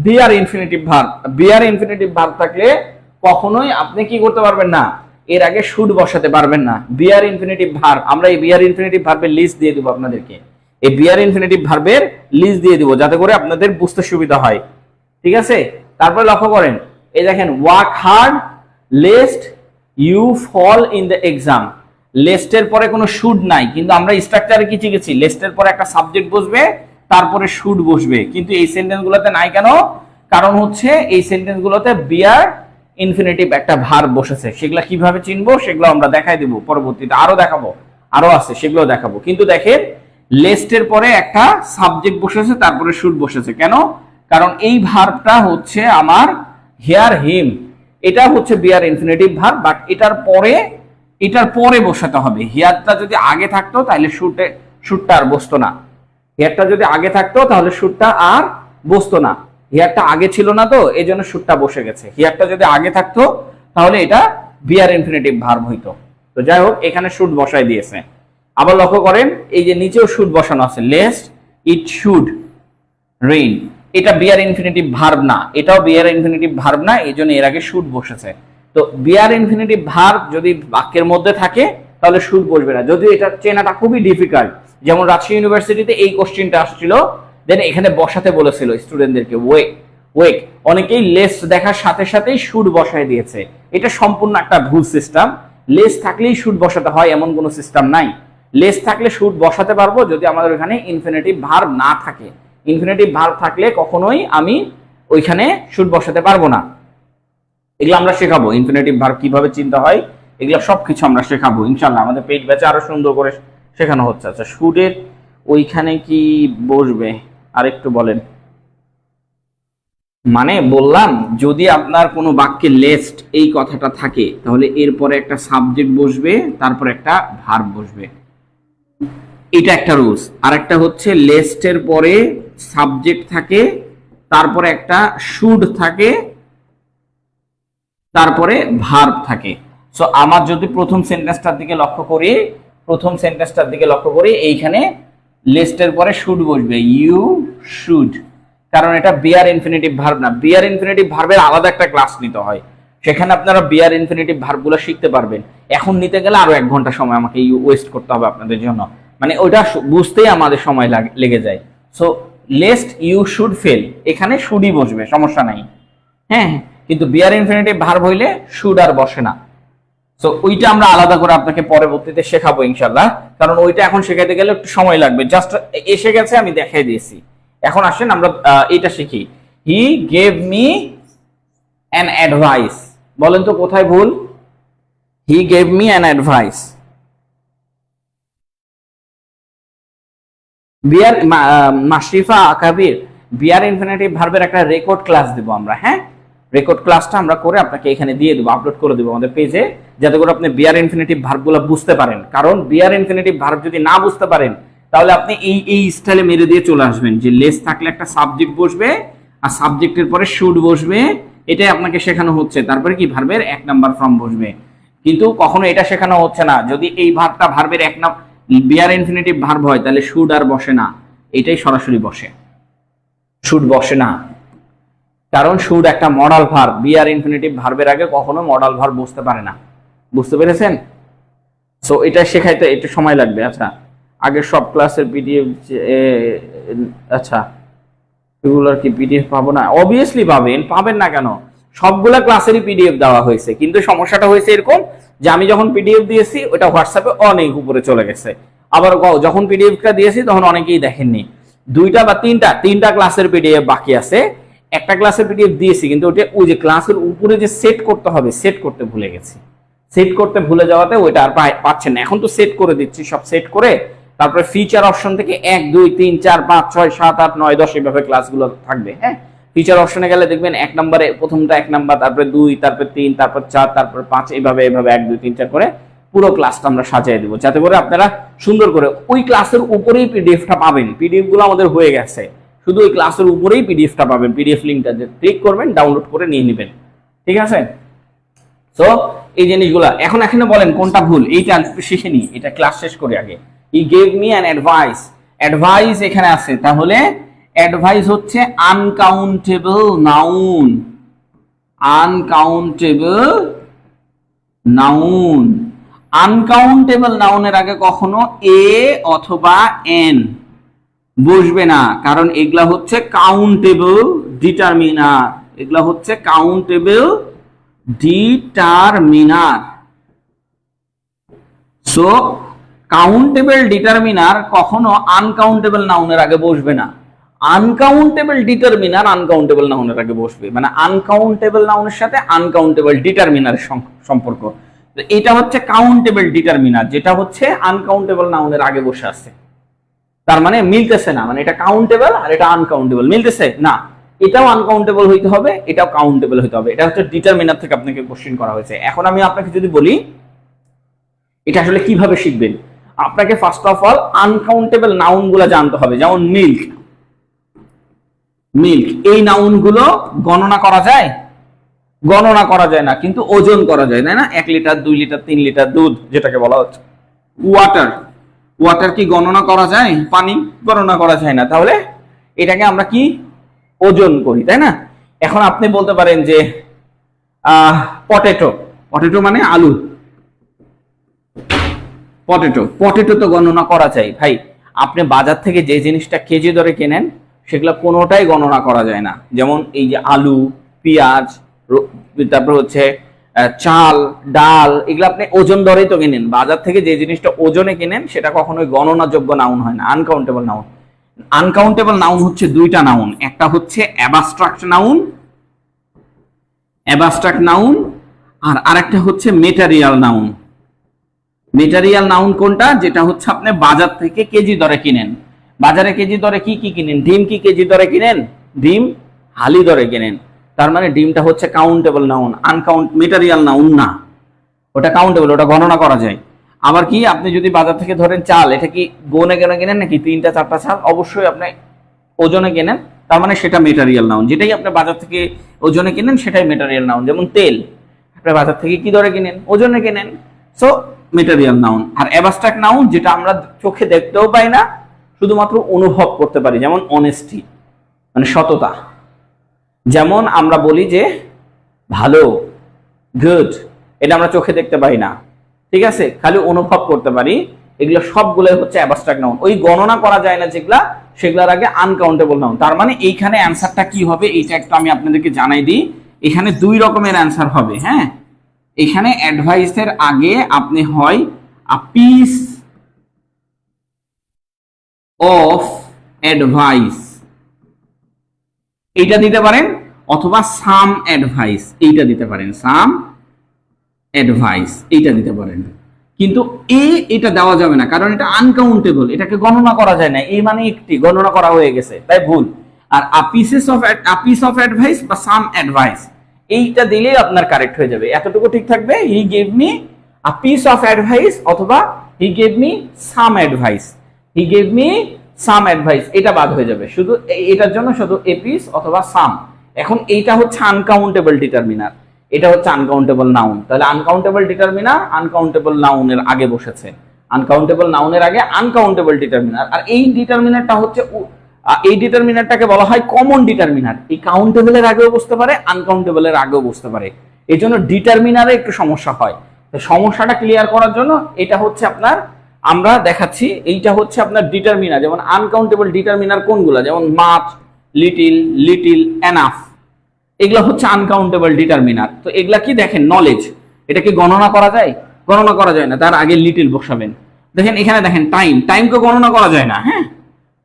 S1: bear infinitive verb, bare infinitive verb থাকলে কখনোই আপনি কি করতে পারবেন না, এর আগে শুড বসাতে পারবেন না। বেয়ার ইনফিনিটিভ ভার্ব, আমরা এই বেয়ার ইনফিনিটিভ ভার্বের লিস্ট দিয়ে দেব আপনাদেরকে, এই বেয়ার ইনফিনিটিভ ভার্বের লিস্ট দিয়ে দেব যাতে করে আপনাদের বুঝতে সুবিধা হয়, ঠিক আছে। তারপরে লক্ষ্য করেন, এই দেখেন work hard lest you fall in the exam, লেস্টের পরে কোনো শুড নাই, কিন্তু আমরা স্ট্রাকচারে কি শিখেছি, লেস্টের পরে একটা সাবজেক্ট বসবে তারপরে শুড বসবে, কিন্তু এই সেন্টেন্সগুলোতে নাই কেন, কারণ হচ্ছে এই সেন্টেন্সগুলোতে বিয়ার ইনফিনিটিভ একটা ভার্ব বসেছে। সেগুলা কিভাবে চিনবো সেগুলো আমরা দেখাই দেব পরবর্তীতে, আরো দেখাবো, আরো আছে সেগুলো দেখাবো। কিন্তু দেখেন লেস্টের পরে একটা সাবজেক্ট বসেছে, তারপরে শুড বসেছে। কেন? কারণ এই ভার্বটা হচ্ছে আমার হিয়ার হিম, এটা হচ্ছে বিয়ার ইনফিনিটিভ ভার্ব, বাট এটার পরে বসাতে হবে। হিয়ারটা যদি আগে থাকতো তাহলে শুডটা আর বসতো না। হিয়ারটা যদি আগে থাকতো তাহলে শুডটা আর বসতো না। হিয়ারটা আগে ছিল না, তো এই জন্য শুডটা বসে গেছে। হিয়ারটা যদি আগে থাকতো তাহলে এটা বিয়ার ইনফিনিটিভ ভার্ব হইতো। তো যাই হোক, এখানে শুড বসাই দিয়েছে। আবার লক্ষ্য করেন এই যে নিচেও শুড বসানো আছে, লেস্ট ইট শুড রেইন। এটা বিয়ার ইনফিনিটিভ ভার্ব না, এটাও বিয়ার ইনফিনিটিভ ভার্ব না, এই জন্য এর আগে শুড বসেছে। তো বিয়ার ইনফিনিটিভ ভার্ব যদি বাক্যের মধ্যে থাকে তাহলে শুড বসবে না। যদিও এটা চেনাটা খুবই ডিফিকাল্ট, যেমন রাজশাহী ইউনিভার্সিটিতে এই কোশ্চেনটা আসছিল, দেন এখানে বসাতে বলেছিল স্টুডেন্টদেরকে ওয়েক, অনেকেই লেস দেখার সাথে সাথেই শুড বসায় দিয়েছে। এটা সম্পূর্ণ একটা ভুল সিস্টেম। লেস থাকলেই শুড বসাতে হয় এমন কোনো সিস্টেম নাই। লেস থাকলে শুড বসাতে পারবো যদি আমাদের ওখানে ইনফিনিটিভ ভার্ব না থাকে। ইনফিনিটিভ ভার্ব থাকলে কখনোই আমি ওইখানে শুড বসাতে পারবো না। এগুলো আমরা শেখাবো, ইনফিনিটিভ ভার্ব কিভাবে চিন্তা হয় এগুলো সবকিছু আমরা শেখাবো ইনশাআল্লাহ। আমাদের পেইড ব্যাচে আরো সুন্দর করে শেখানো হচ্ছে। আচ্ছা, শুডের ওইখানে কি বসবে আরেকটু বলেন। মানে বললাম যদি আপনার কোনো বাক্যে লেস্ট এই কথাটা থাকে তাহলে এরপরে একটা সাবজেক্ট বসবে, তারপর একটা ভার্ব বসবে, এটা একটা রুলস। আর একটা হচ্ছে লেস্টের পরে সাবজেক্ট থাকে, তারপরে একটা শুড থাকে, তারপরে ভার্ব থাকে। সো আমার যদি প্রথম সেন্টেন্সটার দিকে লক্ষ্য করি, এইখানে লিস্টের পরে শুড বসবে, ইউ শুড, কারণ এটা বিয়ার ইনফিনিটিভ ভার্ব না। বিয়ার ইনফিনিটিভ ভার্বের আলাদা একটা ক্লাস নিতে হয়, সেখানে আপনারা বিয়ার ইনফিনিটিভ ভার্বগুলো শিখতে পারবেন। এখন নিতে গেলে আরো 1 ঘন্টা সময় আমাকে ওয়েস্ট করতে হবে আপনাদের জন্য, মানে ওইটা বুঝতেই আমাদের সময় লেগে যায়। So lest you should fail, এখানে শুডই বসবে, সমস্যা নাই। হ্যাঁ, কিন্তু বিয়ার ইনফিনিটিভ ভার্ব হইলে শুড আর বসে না। সো ওইটা আমরা আলাদা করে আপনাকে পরবর্তীতে শেখাবো ইনশাআল্লাহ, কারণ ওইটা এখন শেখাতে গেলে একটু সময় লাগবে। জাস্ট এসে গেছে, আমি দেখাই দিয়েছি। এখন আসেন আমরা এটা শিখি। He gave me an advice, বলেন তো কোথায় ভুল? He gave me an advice. Bare Mashrifa Kabir, bare infinitive ভার্বের একটা রেকর্ড ক্লাস দেব আমরা। হ্যাঁ, রেকর্ড ক্লাসটা আমরা করে আপনাকে এখানে দিয়ে দেবো, আপলোড করে দেবো আমাদের পেজে, যাতে করে আপনি বিয়ার ইনফিনিটিভ ভার্বগুলো বুঝতে পারেন। কারণ বিয়ার ইনফিনিটিভ ভার্ব যদি না বুঝতে পারেন তাহলে আপনি এই স্টাইলে মেরে দিয়ে চলে আসবেন যে লেস থাকলে একটা সাবজেক্ট বসবে আর সাবজেক্টের পরে শুড বসবে, এটাই আপনাকে শেখানো হচ্ছে। তারপরে কি ভার্বের 1 নাম্বার ফর্ম বসবে। কিন্তু কখনো এটা শেখানো হচ্ছে না, যদি এই ভার্বটা ভার্বের বিয়ার ইনফিনিটিভ ভার্ব হয় তাহলে শুড আর বসে না, এটাই সরাসরি বসে, শুড বসে না। কারণ শুড একটা মডাল ভার্ব, বিয়ার ইনফিনিটিভ ভার্বের আগে কখনো মডাল ভার্ব বসতে পারে না। বুঝতে পেরেছেন? সো এটা শেখাইতে একটু সময় লাগবে। আচ্ছা, আগের সব ক্লাসের পিডিএফ, আচ্ছা এগুলোর কি পিডিএফ পাবো না? অবভিয়াসলি পাবেন না কেন? সবগুলা ক্লাসেরই পিডিএফ দেওয়া হয়েছে, কিন্তু সমস্যাটা হয়েছে এরকম যে আমি যখন পিডিএফ দিয়েছি ওটা হোয়াটসঅ্যাপে অনেক উপরে চলে গেছে। আবার যখন পিডিএফটা দিয়েছি তখন অনেকেই দেখেননি। 2টা বা 3টা ক্লাসের পিডিএফ বাকি আছে। একটা ক্লাসের পিডিএফ দিয়েছি, কিন্তু ওটা ওই যে ক্লাসের উপরে যে সেট করতে হবে, সেট করতে ভুলে গেছি। সেট করতে ভুলে যাওয়াতে ওইটা আর পাচ্ছেন না। এখন তো সেট করে দিচ্ছি, সব সেট করে তারপরে ফিচার অপশন থেকে 1 2 3 4 5 6 7 8 9 10 এইভাবে ক্লাসগুলো থাকবে। হ্যাঁ, ফিচার অপশনে গেলে দেখবেন 1 নম্বরে প্রথমটা 1 নাম্বার, তারপরে 2, তারপরে 3, তারপর 4, তারপর 5, এইভাবে 1 2 3 4 করে পুরো ক্লাসটা আমরা সাজিয়ে দেবো, যাতে করে আপনারা সুন্দর করে ওই ক্লাসের উপরেই পিডিএফটা পাবেন। পিডিএফ গুলো আমাদের হয়ে গেছে, শুধু ওই ক্লাসের উপরেই পিডিএফটা পাবেন। পিডিএফ লিঙ্কটা ক্লিক করবেন, ডাউনলোড করে নিয়ে নেবেন। ঠিক আছে? সো এই জিনিসগুলো এখন এখানে বলেন কোনটা ভুল, এইটা শিখে নি, এটা ক্লাস শেষ করে আগে। হি gave me an advice, advice এখানে আছে, তাহলে অ্যাডভাইস হচ্ছে uncountable noun, uncountable noun. Uncountable নাউনের আগে কখনো এ অথবা এন বসবে না, কারণ এগুলা হচ্ছে কাউন্টেবল ডিটারমিনার, এগুলা হচ্ছে countable determiner. So countable determiner কখনো আনকাউন্টেবল নাউনের আগে বসবে না। আনকাউন্টেবল ডিটারমিনার আনকাউন্টেবল নাউনের আগে বসবে, মানে আনকাউন্টেবল নাউনের সাথে আনকাউন্টেবল ডিটারমিনারের সম্পর্ক। তো এটা হচ্ছে কাউন্টেবল ডিটারমিনার, যেটা হচ্ছে আনকাউন্টেবল নাউনের আগে বসে আছে। তার মানে মিলতেছে না, মানে এটা কাউন্টেবল আর এটা আনকাউন্টেবল, মিলতেছে না। এটাও আনকাউন্টেবল হইতে হবে, এটাও কাউন্টেবল হইতে হবে। এটা হচ্ছে ডিটারমিনার থেকে আপনাকে কোশ্চেন করা হয়েছে। এখন আমি আপনাকে যদি বলি এটা আসলে কিভাবে শিখবেন, আপনাকে first of all uncountable noun গুলো জানতে হবে। যেমন মিল্ক, মিল্ক এই নাউন গুলো গণনা করা যায়? গণনা করা যায় না, কিন্তু ওজন করা যায়, তাই না? 1 লিটার 2 লিটার 3 লিটার দুধ যেটাকে বলা হচ্ছে। ওয়াটার, ওয়াটার কি গণনা করা যায়? পানি গণনা করা যায় না, তাহলে এটাকে আমরা কি ওজন করি, তাই না? এখন আপনি বলতে পারেন যে পটেটো, পটেটো মানে আলু, পটেটো, পটেটো তো গণনা করা যায়। ভাই আপনি বাজার থেকে যে জিনিসটা কেজি দরে কেনেন সেগুলো কোনোটাই গণনা করা যায় না। যেমন এই যে আলু, পেঁয়াজ, তারপর হচ্ছে চাল, ডাল, এগুলো আপনি ওজন দরেই তো কেনেন। বাজার থেকে যে জিনিসটা ওজনে কেনেন সেটা কখনোই গণনাযোগ্য নাউন হয় না, আনকাউন্টেবল নাউন। আনকাউন্টেবল নাউন হচ্ছে দুইটা নাউন, একটা হচ্ছে অ্যাবস্ট্রাক্ট নাউন, অ্যাবস্ট্রাক্ট নাউন, আর আরেকটা হচ্ছে মেটারিয়াল নাউন। মেটারিয়াল নাউন কোনটা? যেটা হচ্ছে আপনি বাজার থেকে কেজি দরে কিনেন। বাজারে কেজি দরে কি কি কিনেন? ডিম কি কেজি দরে কিনেন? ডিম হালি দরে কিনেন। তার মানে ডিমটা হচ্ছে কাউন্টেবল নাউন, মেটারিয়াল নাউন না, ওটা কাউন্টেবল, ওটা গণনা করা যায়। আবার কি আপনি যদি বাজার থেকে ধরেন চাল, এটা কি গনে গনে কেনেন নাকি 3টা 4টা চাল? অবশ্যই আপনি ওজনে কেনেন, তার মানে সেটা মেটারিয়াল নাউন। যেটাই আপনি বাজার থেকে ওজনে কেনেন সেটাই মেটারিয়াল নাউন। যেমন তেল আপনি বাজার থেকে কি দরে কিনেন? ওজনে কেনেন, সো মেটারিয়াল নাউন। আর অ্যাবস্ট্রাক্ট নাউন যেটা আমরা চোখে দেখতেও পাই না, শুধুমাত্র অনুভব করতে পারি, যেমন অনেস্টি মানে সততা। যেমন আমরা বলি যে ভালো, গুড, এটা আমরা চোখে দেখতে পাই না, ঠিক আছে, খালি অনুভব করতে পারি। এগুলো সবগুলোই হচ্ছে অ্যাবস্ট্রাক্ট নাউন। ওই গণনা করা যায় না যেগুলা, সেগুলোর আগে আনকাউন্টেবল নাউন। তার মানে এইখানে অ্যান্সারটা কি হবে এইটা একটু আমি আপনাদেরকে জানাই দিই। এখানে 2 রকমের অ্যান্সার হবে। হ্যাঁ, এখানে অ্যাডভাইসের আগে আপনি হয় আ পিস অফ অ্যাডভাইস এইটা দিতে পারেন, অথবা সাম অ্যাডভাইস এইটা দিতে পারেন, সাম অ্যাডভাইস এইটা দিতে পারেন। কিন্তু এটা দেওয়া যাবে না, কারণ এটা আনকাউন্টেবল, এটাকে গণনা করা যায় না। এই মানে একটি গণনা করা হয়ে গেছে, তাই ভুল। আর আ পিস অফ অ্যাডভাইস বা সাম অ্যাডভাইস এইটা দিলেই আপনার কারেক্ট হয়ে যাবে। এতটুকু ঠিক থাকবে, he gave me a piece of advice অথবা he gave me some advice, he gave me some advice, এটা বাদ হয়ে যাবে। শুধু এটার জন্য শুধু এ পিস অথবা সাম। এখন এইটা হচ্ছে আনকাউন্টেবল ডিটারমিনার, এটা হচ্ছে আনকাউন্টেবল নাউন। তাহলে আনকাউন্টেবল ডিটারমিনার আনকাউন্টেবল নাউনের আগে বসেছে, আনকাউন্টেবল নাউনের আগে আনকাউন্টেবল ডিটারমিনার। আর এই ডিটারমিনারটা হচ্ছে, এই ডিটারমিনারটাকে বলা হয় কমন ডিটারমিনার। এই কাউন্টেবলের আগেও বসতে পারে, আনকাউন্টেবলের আগেও বসতে পারে। এই জন্য ডিটারমিনারে একটু সমস্যা হয়। তো সমস্যাটা ক্লিয়ার করার জন্য এটা হচ্ছে আপনার, আমরা দেখাচ্ছি, এইটা হচ্ছে আপনার ডিটারমিনার। যেমন আনকাউন্টেবল ডিটারমিনার কোনগুলো? যেমন মাচ, লিটিল, লিটিল, এনাফ, এগুলা হচ্ছে আনকাউন্টেবল ডিটারমিনার। তো এগুলা কি দেখেন, নলেজ, এটা কি গণনা করা যায়? গণনা করা যায় না, তার আগে লিটিল বসাবেন। দেখেন এখানে দেখেন টাইম, টাইমকে গণনা করা যায় না। হ্যাঁ,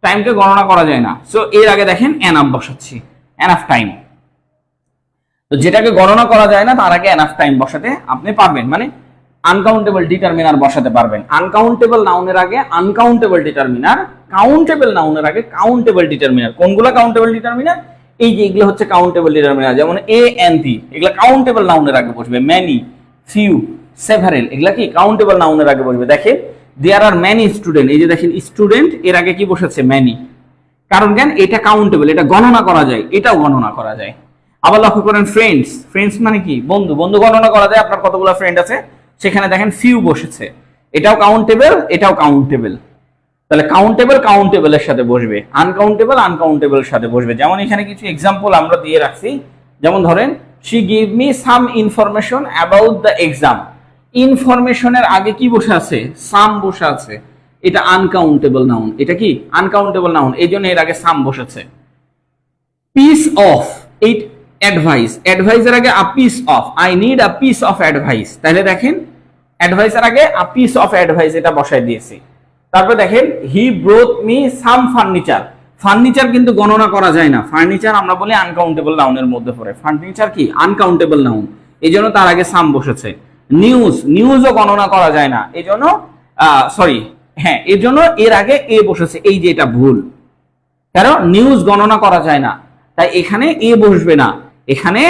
S1: টাইমকে গণনা করা যায় না, সো এর আগে দেখেন এনাফ বসাচ্ছি, এনাফ টাইম। তো যেটাকে গণনা করা যায় না তার আগে এনাফ টাইম বসাতে আপনি পারবেন, মানে আনকাউন্টেবল ডিটারমিনার বসাতে পারবেন। আনকাউন্টেবল নাউনের আগে আনকাউন্টেবল ডিটারমিনার, কাউন্টেবল নাউনের আগে কাউন্টেবল ডিটারমিনার। কোনগুলো কাউন্টেবল ডিটারমিনার? এই যে এগুলো হচ্ছে কাউন্টেবল ডিটারমিনার। যেমন এ এন্ড টি, এগুলো কাউন্টেবল নাউনের আগে বসবে। মেনি, ফিউ, সেভারেল, এগুলা কি কাউন্টেবল নাউনের আগে বসবে। দেখেন দেয়ার আর মেনি স্টুডেন্ট, এই যে দেখেন স্টুডেন্ট, এর আগে কি বসেছে? মেনি। কারণ জ্ঞান, এটা কাউন্টেবল, এটা গণনা করা যায়, এটাও গণনা করা যায়। আবার লক্ষ্য করেন ফ্রেন্ডস, ফ্রেন্ডস মানে কি? বন্ধু, বন্ধু গণনা করা যায়। আপনার কতগুলো ফ্রেন্ড আছে, সেখানে দেখেন ফিউ বসেছে, এটাও কাউন্টেবল, এটাও কাউন্টেবল। তাহলে কাউন্টেবল কাউন্টেবলের সাথে বসবে, আনকাউন্টেবল আনকাউন্টেবলের সাথে বসবে। যেমন এখানে কিছু এক্সাম্পল আমরা দিয়ে রাখছি। যেমন ধরেন, she give me some information about the exam. ইনফরমেশনের আগে কি বসে আছে? সাম বসে আছে, এটা আনকাউন্টেবল নাউন। এটা কি আনকাউন্টেবল নাউন, এই জন্য এর আগে সাম বসেছে। পিস অফ, এই অ্যাডভাইস, অ্যাডভাইসের আগে আ piece of, I need a piece of advice. তাহলে দেখেন অ্যাডভাইসের আগে আ পিস অফ অ্যাডভাইস, এটা বসায় দিয়েছি। তারপর দেখেন he brought me some furniture, furniture কিন্তু গণনা করা যায় না, ফার্নিচার আমরা বলি আনকাউন্টেবল নাউনের মধ্যে পড়ে, ফার্নিচার কি আনকাউন্টেবল নাউন, এই জন্য তার আগে সাম বসেছে। নিউজও গণনা করা যায় না, এই জন্য সরি হ্যাঁ এর জন্য এর আগে এ বসেছে, এই যে এটা ভুল, কারণ নিউজ গণনা করা যায় না, তাই এখানে এ বসবে না, এখানে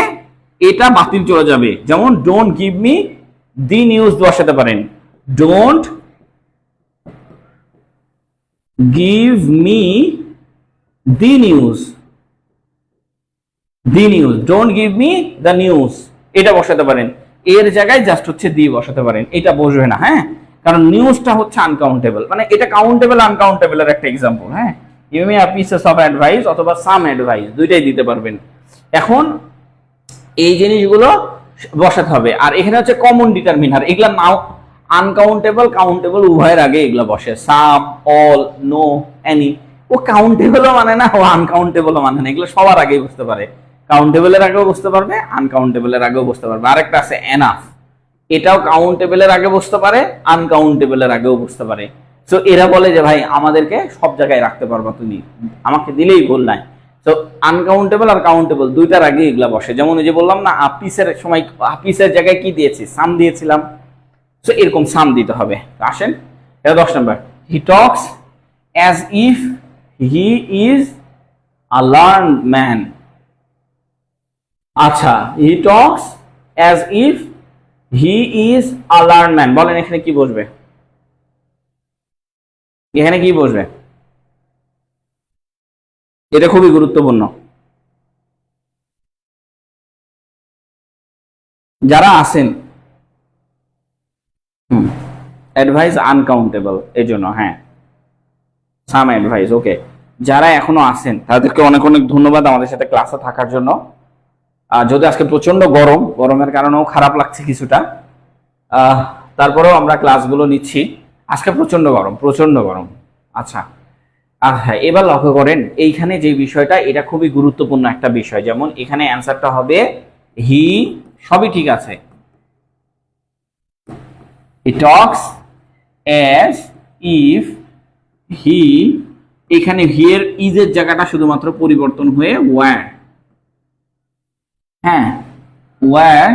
S1: এটা বাতিল চলে যাবে। যেমন don't give me the news বসাতে পারেন, don't give me the news, don't give me the news, এটা বসাতে পারেন। এর জায়গায় জাস্ট হচ্ছে দি বসাতে পারেন, এটা বসবে না। হ্যাঁ, কারণ নিউজটা হচ্ছে আনকাউন্টেবল, মানে এটা কাউন্টেবল আনকাউন্টেবল এর একটা এক্সাম্পল। হ্যাঁ, give me a pieces of advice অথবা সাম অ্যাডভাইস, দুইটাই দিতে পারবেন। এখন এই জিনিসগুলো বসাতে হবে। আর এখানে হচ্ছে কমন ডিটারমিনার, এগুলা নাও আনকাউন্টেবল কাউন্টেবল উভয়ের আগে এগুলো বসে, সাম, অল, নো, এনি। ও কাউন্টেবলও মানে না, ও আনকাউন্টেবলও মানে না, এগুলো সবার আগেই বুঝতে পারে, কাউন্টেবলের আগেও বুঝতে পারবে, আনকাউন্টেবলের আগেও বুঝতে পারবে। আরেকটা আছে এনাফ, এটাও কাউন্টেবলের আগে বুঝতে পারে, আনকাউন্টেবলের আগেও বুঝতে পারে। তো এরা বলে যে ভাই আমাদেরকে সব জায়গায় রাখতে পারবা তুমি, আমাকে দিলেই ভুল নাই। তো আনকাউন্টেবল আর কাউন্টেবল দুইটার আগে এগুলা বসে। যেমন ওই যে বললাম না, আপিসের সময় আপিসের জায়গায় কি দিয়েছি, সাম দিয়েছিলাম, তো এরকম সাম দিতে হবে। আসেন এটা 10 নম্বর, he talks as if he is a learned man. আচ্ছা, he talks as if he is a learned man, বলেন এখানে কি বসবে, এখানে কি বসবে? এটা খুবই গুরুত্বপূর্ণ। যারা আছেন অ্যাডভাইস আনকাউন্টেবল, এই জন্য হ্যাঁ সাম অ্যাডভাইস। ওকে, যারা এখনো আছেন তাদেরকে অনেক অনেক ধন্যবাদ আমাদের সাথে ক্লাসে থাকার জন্য। যদি আজকে প্রচন্ড গরম, গরমের কারণেও খারাপ লাগছে কিছুটা, তারপরেও আমরা ক্লাসগুলো নিচ্ছি। আজকে প্রচন্ড গরম, প্রচন্ড গরম। আচ্ছা, আর হ্যাঁ এবার লক্ষ্য করেন এইখানে যে বিষয়টা, এটা খুবই গুরুত্বপূর্ণ একটা বিষয়। যেমন এখানে অ্যান্সারটা হবে হি, সবই ঠিক আছে, হি টক্স অ্যাজ ইফ হি, এখানে হি এর ইজের জায়গাটা শুধুমাত্র পরিবর্তন হয়ে ওয়্যার, হ্যাঁ ওয়্যার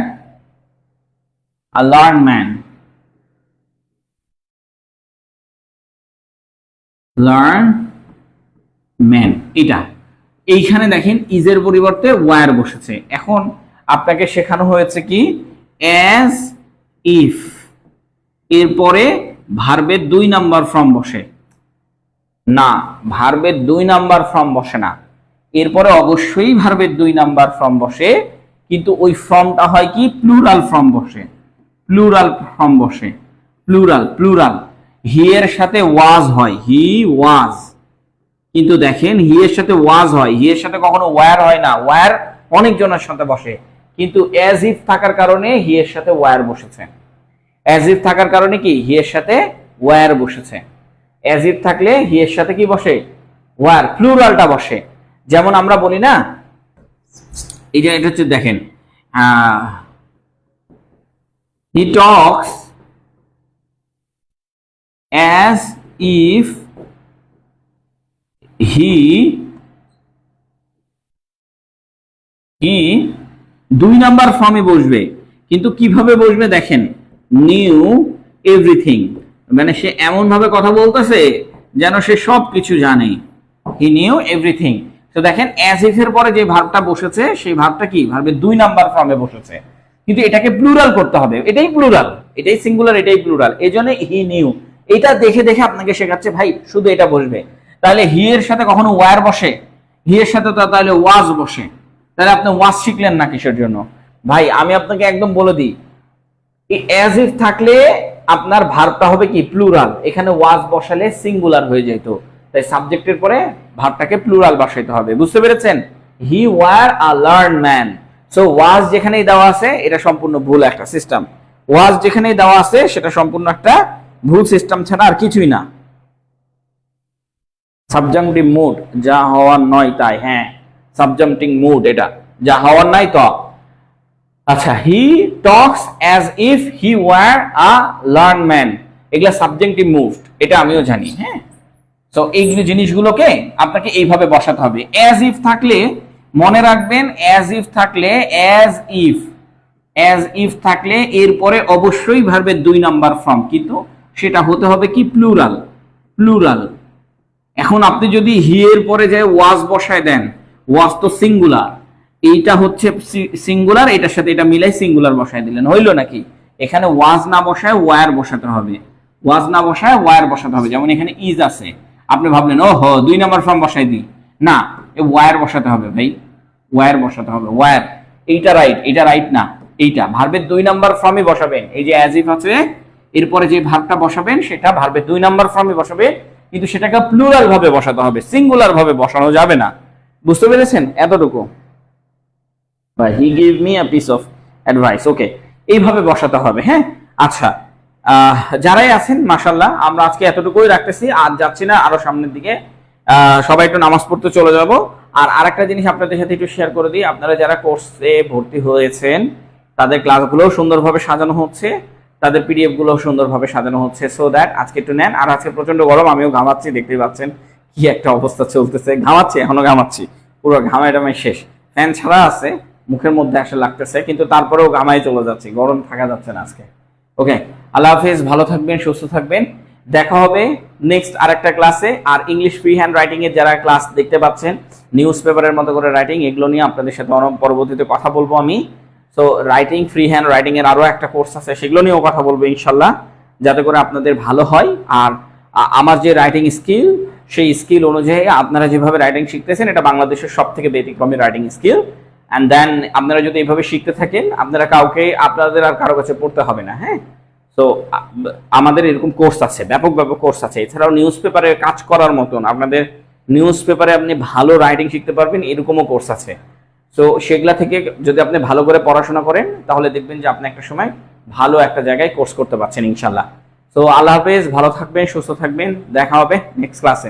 S1: আ লার্ন ম্যান, লার্ন ম্যান, এটা এইখানে দেখেন ইজের পরিবর্তে ওয়্যার বসেছে। এখন আপনাকে শেখানো হয়েছে কি অ্যাজ ইফ, এরপরে ভার্বের 2 নাম্বার ফর্ম বসে না, ভার্বের 2 নাম্বার ফর্ম বসে না, এরপরে অবশ্যই ভার্বের 2 নাম্বার ফর্ম বসে, কিন্তু ওই ফর্মটা হয় কি প্লুরাল ফর্ম বসে, প্লুরাল ফর্ম বসে, প্লুরাল প্লুরাল। হি এর সাথে ওয়াজ হয়, হি ওয়াজ, কিন্তু দেখেন হি এর সাথে ওয়াজ হয়, হি এর সাথে কখনো ওয়্যার হয় না, ওয়্যার অনেকজনের সাথে বসে, কিন্তু অ্যাজ ইফ থাকার কারণে হি এর সাথে ওয়্যার বসেছে। অ্যাজ ইফ থাকার কারণে কি হি এর সাথে ওয়্যার বসেছে, অ্যাজ ইফ থাকলে হি এর সাথে কি বসে ওয়্যার, প্লুরালটা বসে। যেমন আমরা বলি না, এই যে এটা হচ্ছে দেখেন he talks as if he, he 2 number ফর্মে বসবে, কিন্তু কিভাবে বসবে দেখেন, নিউ এভরিথিং, মানে সে এমন ভাবে কথা বলতেছে যেন সে সব কিছু জানে, হি নিউ এভরিথিং। তো দেখেন অ্যাজ ইফ এর পরে যে ভার্বটা বসেছে সেই ভার্বটা কি ভার্বের 2 নাম্বার ফর্মে বসেছে, কিন্তু এটাকে প্লুরাল করতে হবে, এটাই প্লুরাল, এটাই সিঙ্গুলার, এটাই প্লুরাল, এইজন্য হি নিউ। এটা দেখে দেখে আপনাকে শেখাচ্ছে ভাই শুধু এটা বসবে। তাহলে হি এর সাথে কখনো ওয়্যার বসে, হি এর সাথে তো তাহলে ওয়াজ বসে, তাহলে আপনি ওয়াজ শিখলেন না কিসের জন্য? ভাই আমি আপনাকে একদম বলে দিই, অ্যাজ ইফ থাকলে আপনার ভার্বটা হবে কি প্লুরাল, এখানে ওয়াজ বসালে সিঙ্গুলার হয়ে যেত, তাই সাবজেক্টের পরে ভার্বটাকে প্লুরাল বসাইতে হবে। বুঝতে পেরেছেন? হি were a learn man. So was যেখানেই দেওয়া আছে এটা সম্পূর্ণ ভুল একটা সিস্টেম, ওয়াজ যেখানেই দেওয়া আছে সেটা সম্পূর্ণ একটা ভুল সিস্টেম ছাড়া আর কিছুই না। সাবজাংটিভ মুড, যা হওয়ার নয় তাই, হ্যাঁ সাবজাংটিভ মুড, এটা যা হওয়ার নাই তো। আচ্ছা, he talks as if he were a learn man, এগুলা সাবজেক্টিভ মুড, এটা আমিও জানি। হ্যাঁ, সো এই জিনিসগুলোকে আপনাকে এইভাবে বসাতে হবে। অ্যাজ ইফ থাকলে মনে রাখবেন, অ্যাজ ইফ থাকলে অ্যাজ ইফ থাকলে এরপরে অবশ্যই ভার্বের 2 নাম্বার ফর্ম, কিন্তু সেটা হতে হবে কি প্লুরাল। এখন আপনি যদি হি এর পরে যে ওয়াজ বসায় দেন, ওয়াজ তো সিঙ্গুলার, এইটা হচ্ছে সিঙ্গুলার, এটার সাথে এটা মিলাই সিঙ্গুলার বসায় দিলেন, হইলো নাকি? এখানে ওয়াজ না বসায় ওয়ার বসাতে হবে, ওয়াজ না বসায় ওয়ার বসাতে হবে। যেমন এখানে ইজ আছে, আপনি ভাবলেন ও হো 2 নাম্বার ফর্ম বসাই দিই, না, এ ওয়ার বসাতে হবে ভাই, ওয়ার বসাতে হবে, ওয়ার। এইটা রাইট, এটা রাইট না, এইটা ভার্বের 2 নাম্বার ফর্মে বসাবেন। এই যে অ্যাজ ইফ আছে, এরপরে যে ভার্বটা বসাবেন সেটা ভার্বের 2 নাম্বার ফর্মে বসাবে, কিন্তু সেটাকে প্লুরাল ভাবে বসাতে হবে, সিঙ্গুলার ভাবে বসানো যাবে না। বুঝতে পেরেছেন? এতটুকু। He give me a piece of advice, okay, এইভাবে বসাতে হবে। হ্যাঁ, আচ্ছা, যারাই আছেন মাশাআল্লাহ, আমরা আজকে এতটুকুই রাখতেছি, আর যাচ্ছি না আরো সামনের দিকে। সবাই একটু নামাজ পড়তে চলে যাব। আর আরেকটা জিনিস আপনাদের সাথে একটু শেয়ার করে দিই, আপনারা যারা কোর্সে ভর্তি হয়েছেন তাদের ক্লাসগুলোও সুন্দরভাবে সাজানো হচ্ছে, তাদের পিডিএফ গুলো সুন্দরভাবে সাজানো হচ্ছে, সো দ্যাট আজকে একটু নেন। আর আজকে প্রচন্ড গরম, আমিও ঘামাচ্ছি, দেখতেই পাচ্ছেন কি একটা অবস্থা চলতেছে, ঘামাচ্ছি, এখনো ঘামাচ্ছি, পুরো ঘামাই টামাই শেষ, ফ্যান ছাড়া আছে, মুখের মধ্যে আসলে লাগতেছে, কিন্তু তারপরেও ঘামাই চলে যাচ্ছি, গরম থাকা যাচ্ছে না আজকে। ওকে, আল্লাহ হাফেজ, ভালো থাকবেন, সুস্থ থাকবেন, দেখা হবে নেক্সট আরেকটা ক্লাসে। আর ইংলিশ ফ্রি হ্যান্ড রাইটিং এর যারা ক্লাস দেখতে পাচ্ছেন, নিউজ পেপারের মতো করে রাইটিং, এগুলো নিয়ে আপনাদের সাথে পরবর্তীতে কথা বলবো আমি। So writing, free hand writing এর আরো একটা কোর্স আছে, সেগুলো নিয়েও কথা বলবো ইনশাল্লাহ, যাতে করে আপনাদের ভালো হয়। আর আমার যে রাইটিং স্কিল, সেই স্কিল অনুযায়ী আপনারা যেভাবে রাইটিং শিখতেছেন, এটা বাংলাদেশের সব থেকে ব্যতিক্রমী রাইটিং স্কিল। অ্যান্ড দেন আপনারা যদি এইভাবে শিখতে থাকেন, আপনারা আপনাদের আর কারো কাছে পড়তে হবে না। হ্যাঁ, তো আমাদের এরকম কোর্স আছে, ব্যাপক কোর্স আছে। এছাড়াও নিউজ পেপারে কাজ করার মতন, আপনাদের নিউজ পেপারে আপনি ভালো রাইটিং শিখতে পারবেন, এরকমও কোর্স আছে। তো সেগুলা থেকে যদি আপনি ভালো করে পড়াশোনা করেন, তাহলে দেখবেন যে আপনি একটা সময় ভালো একটা জায়গায় কোর্স করতে পারছেন ইনশাল্লাহ। তো আল্লাহ হাফেজ, ভালো থাকবেন, সুস্থ থাকবেন, দেখা হবে নেক্সট ক্লাসে।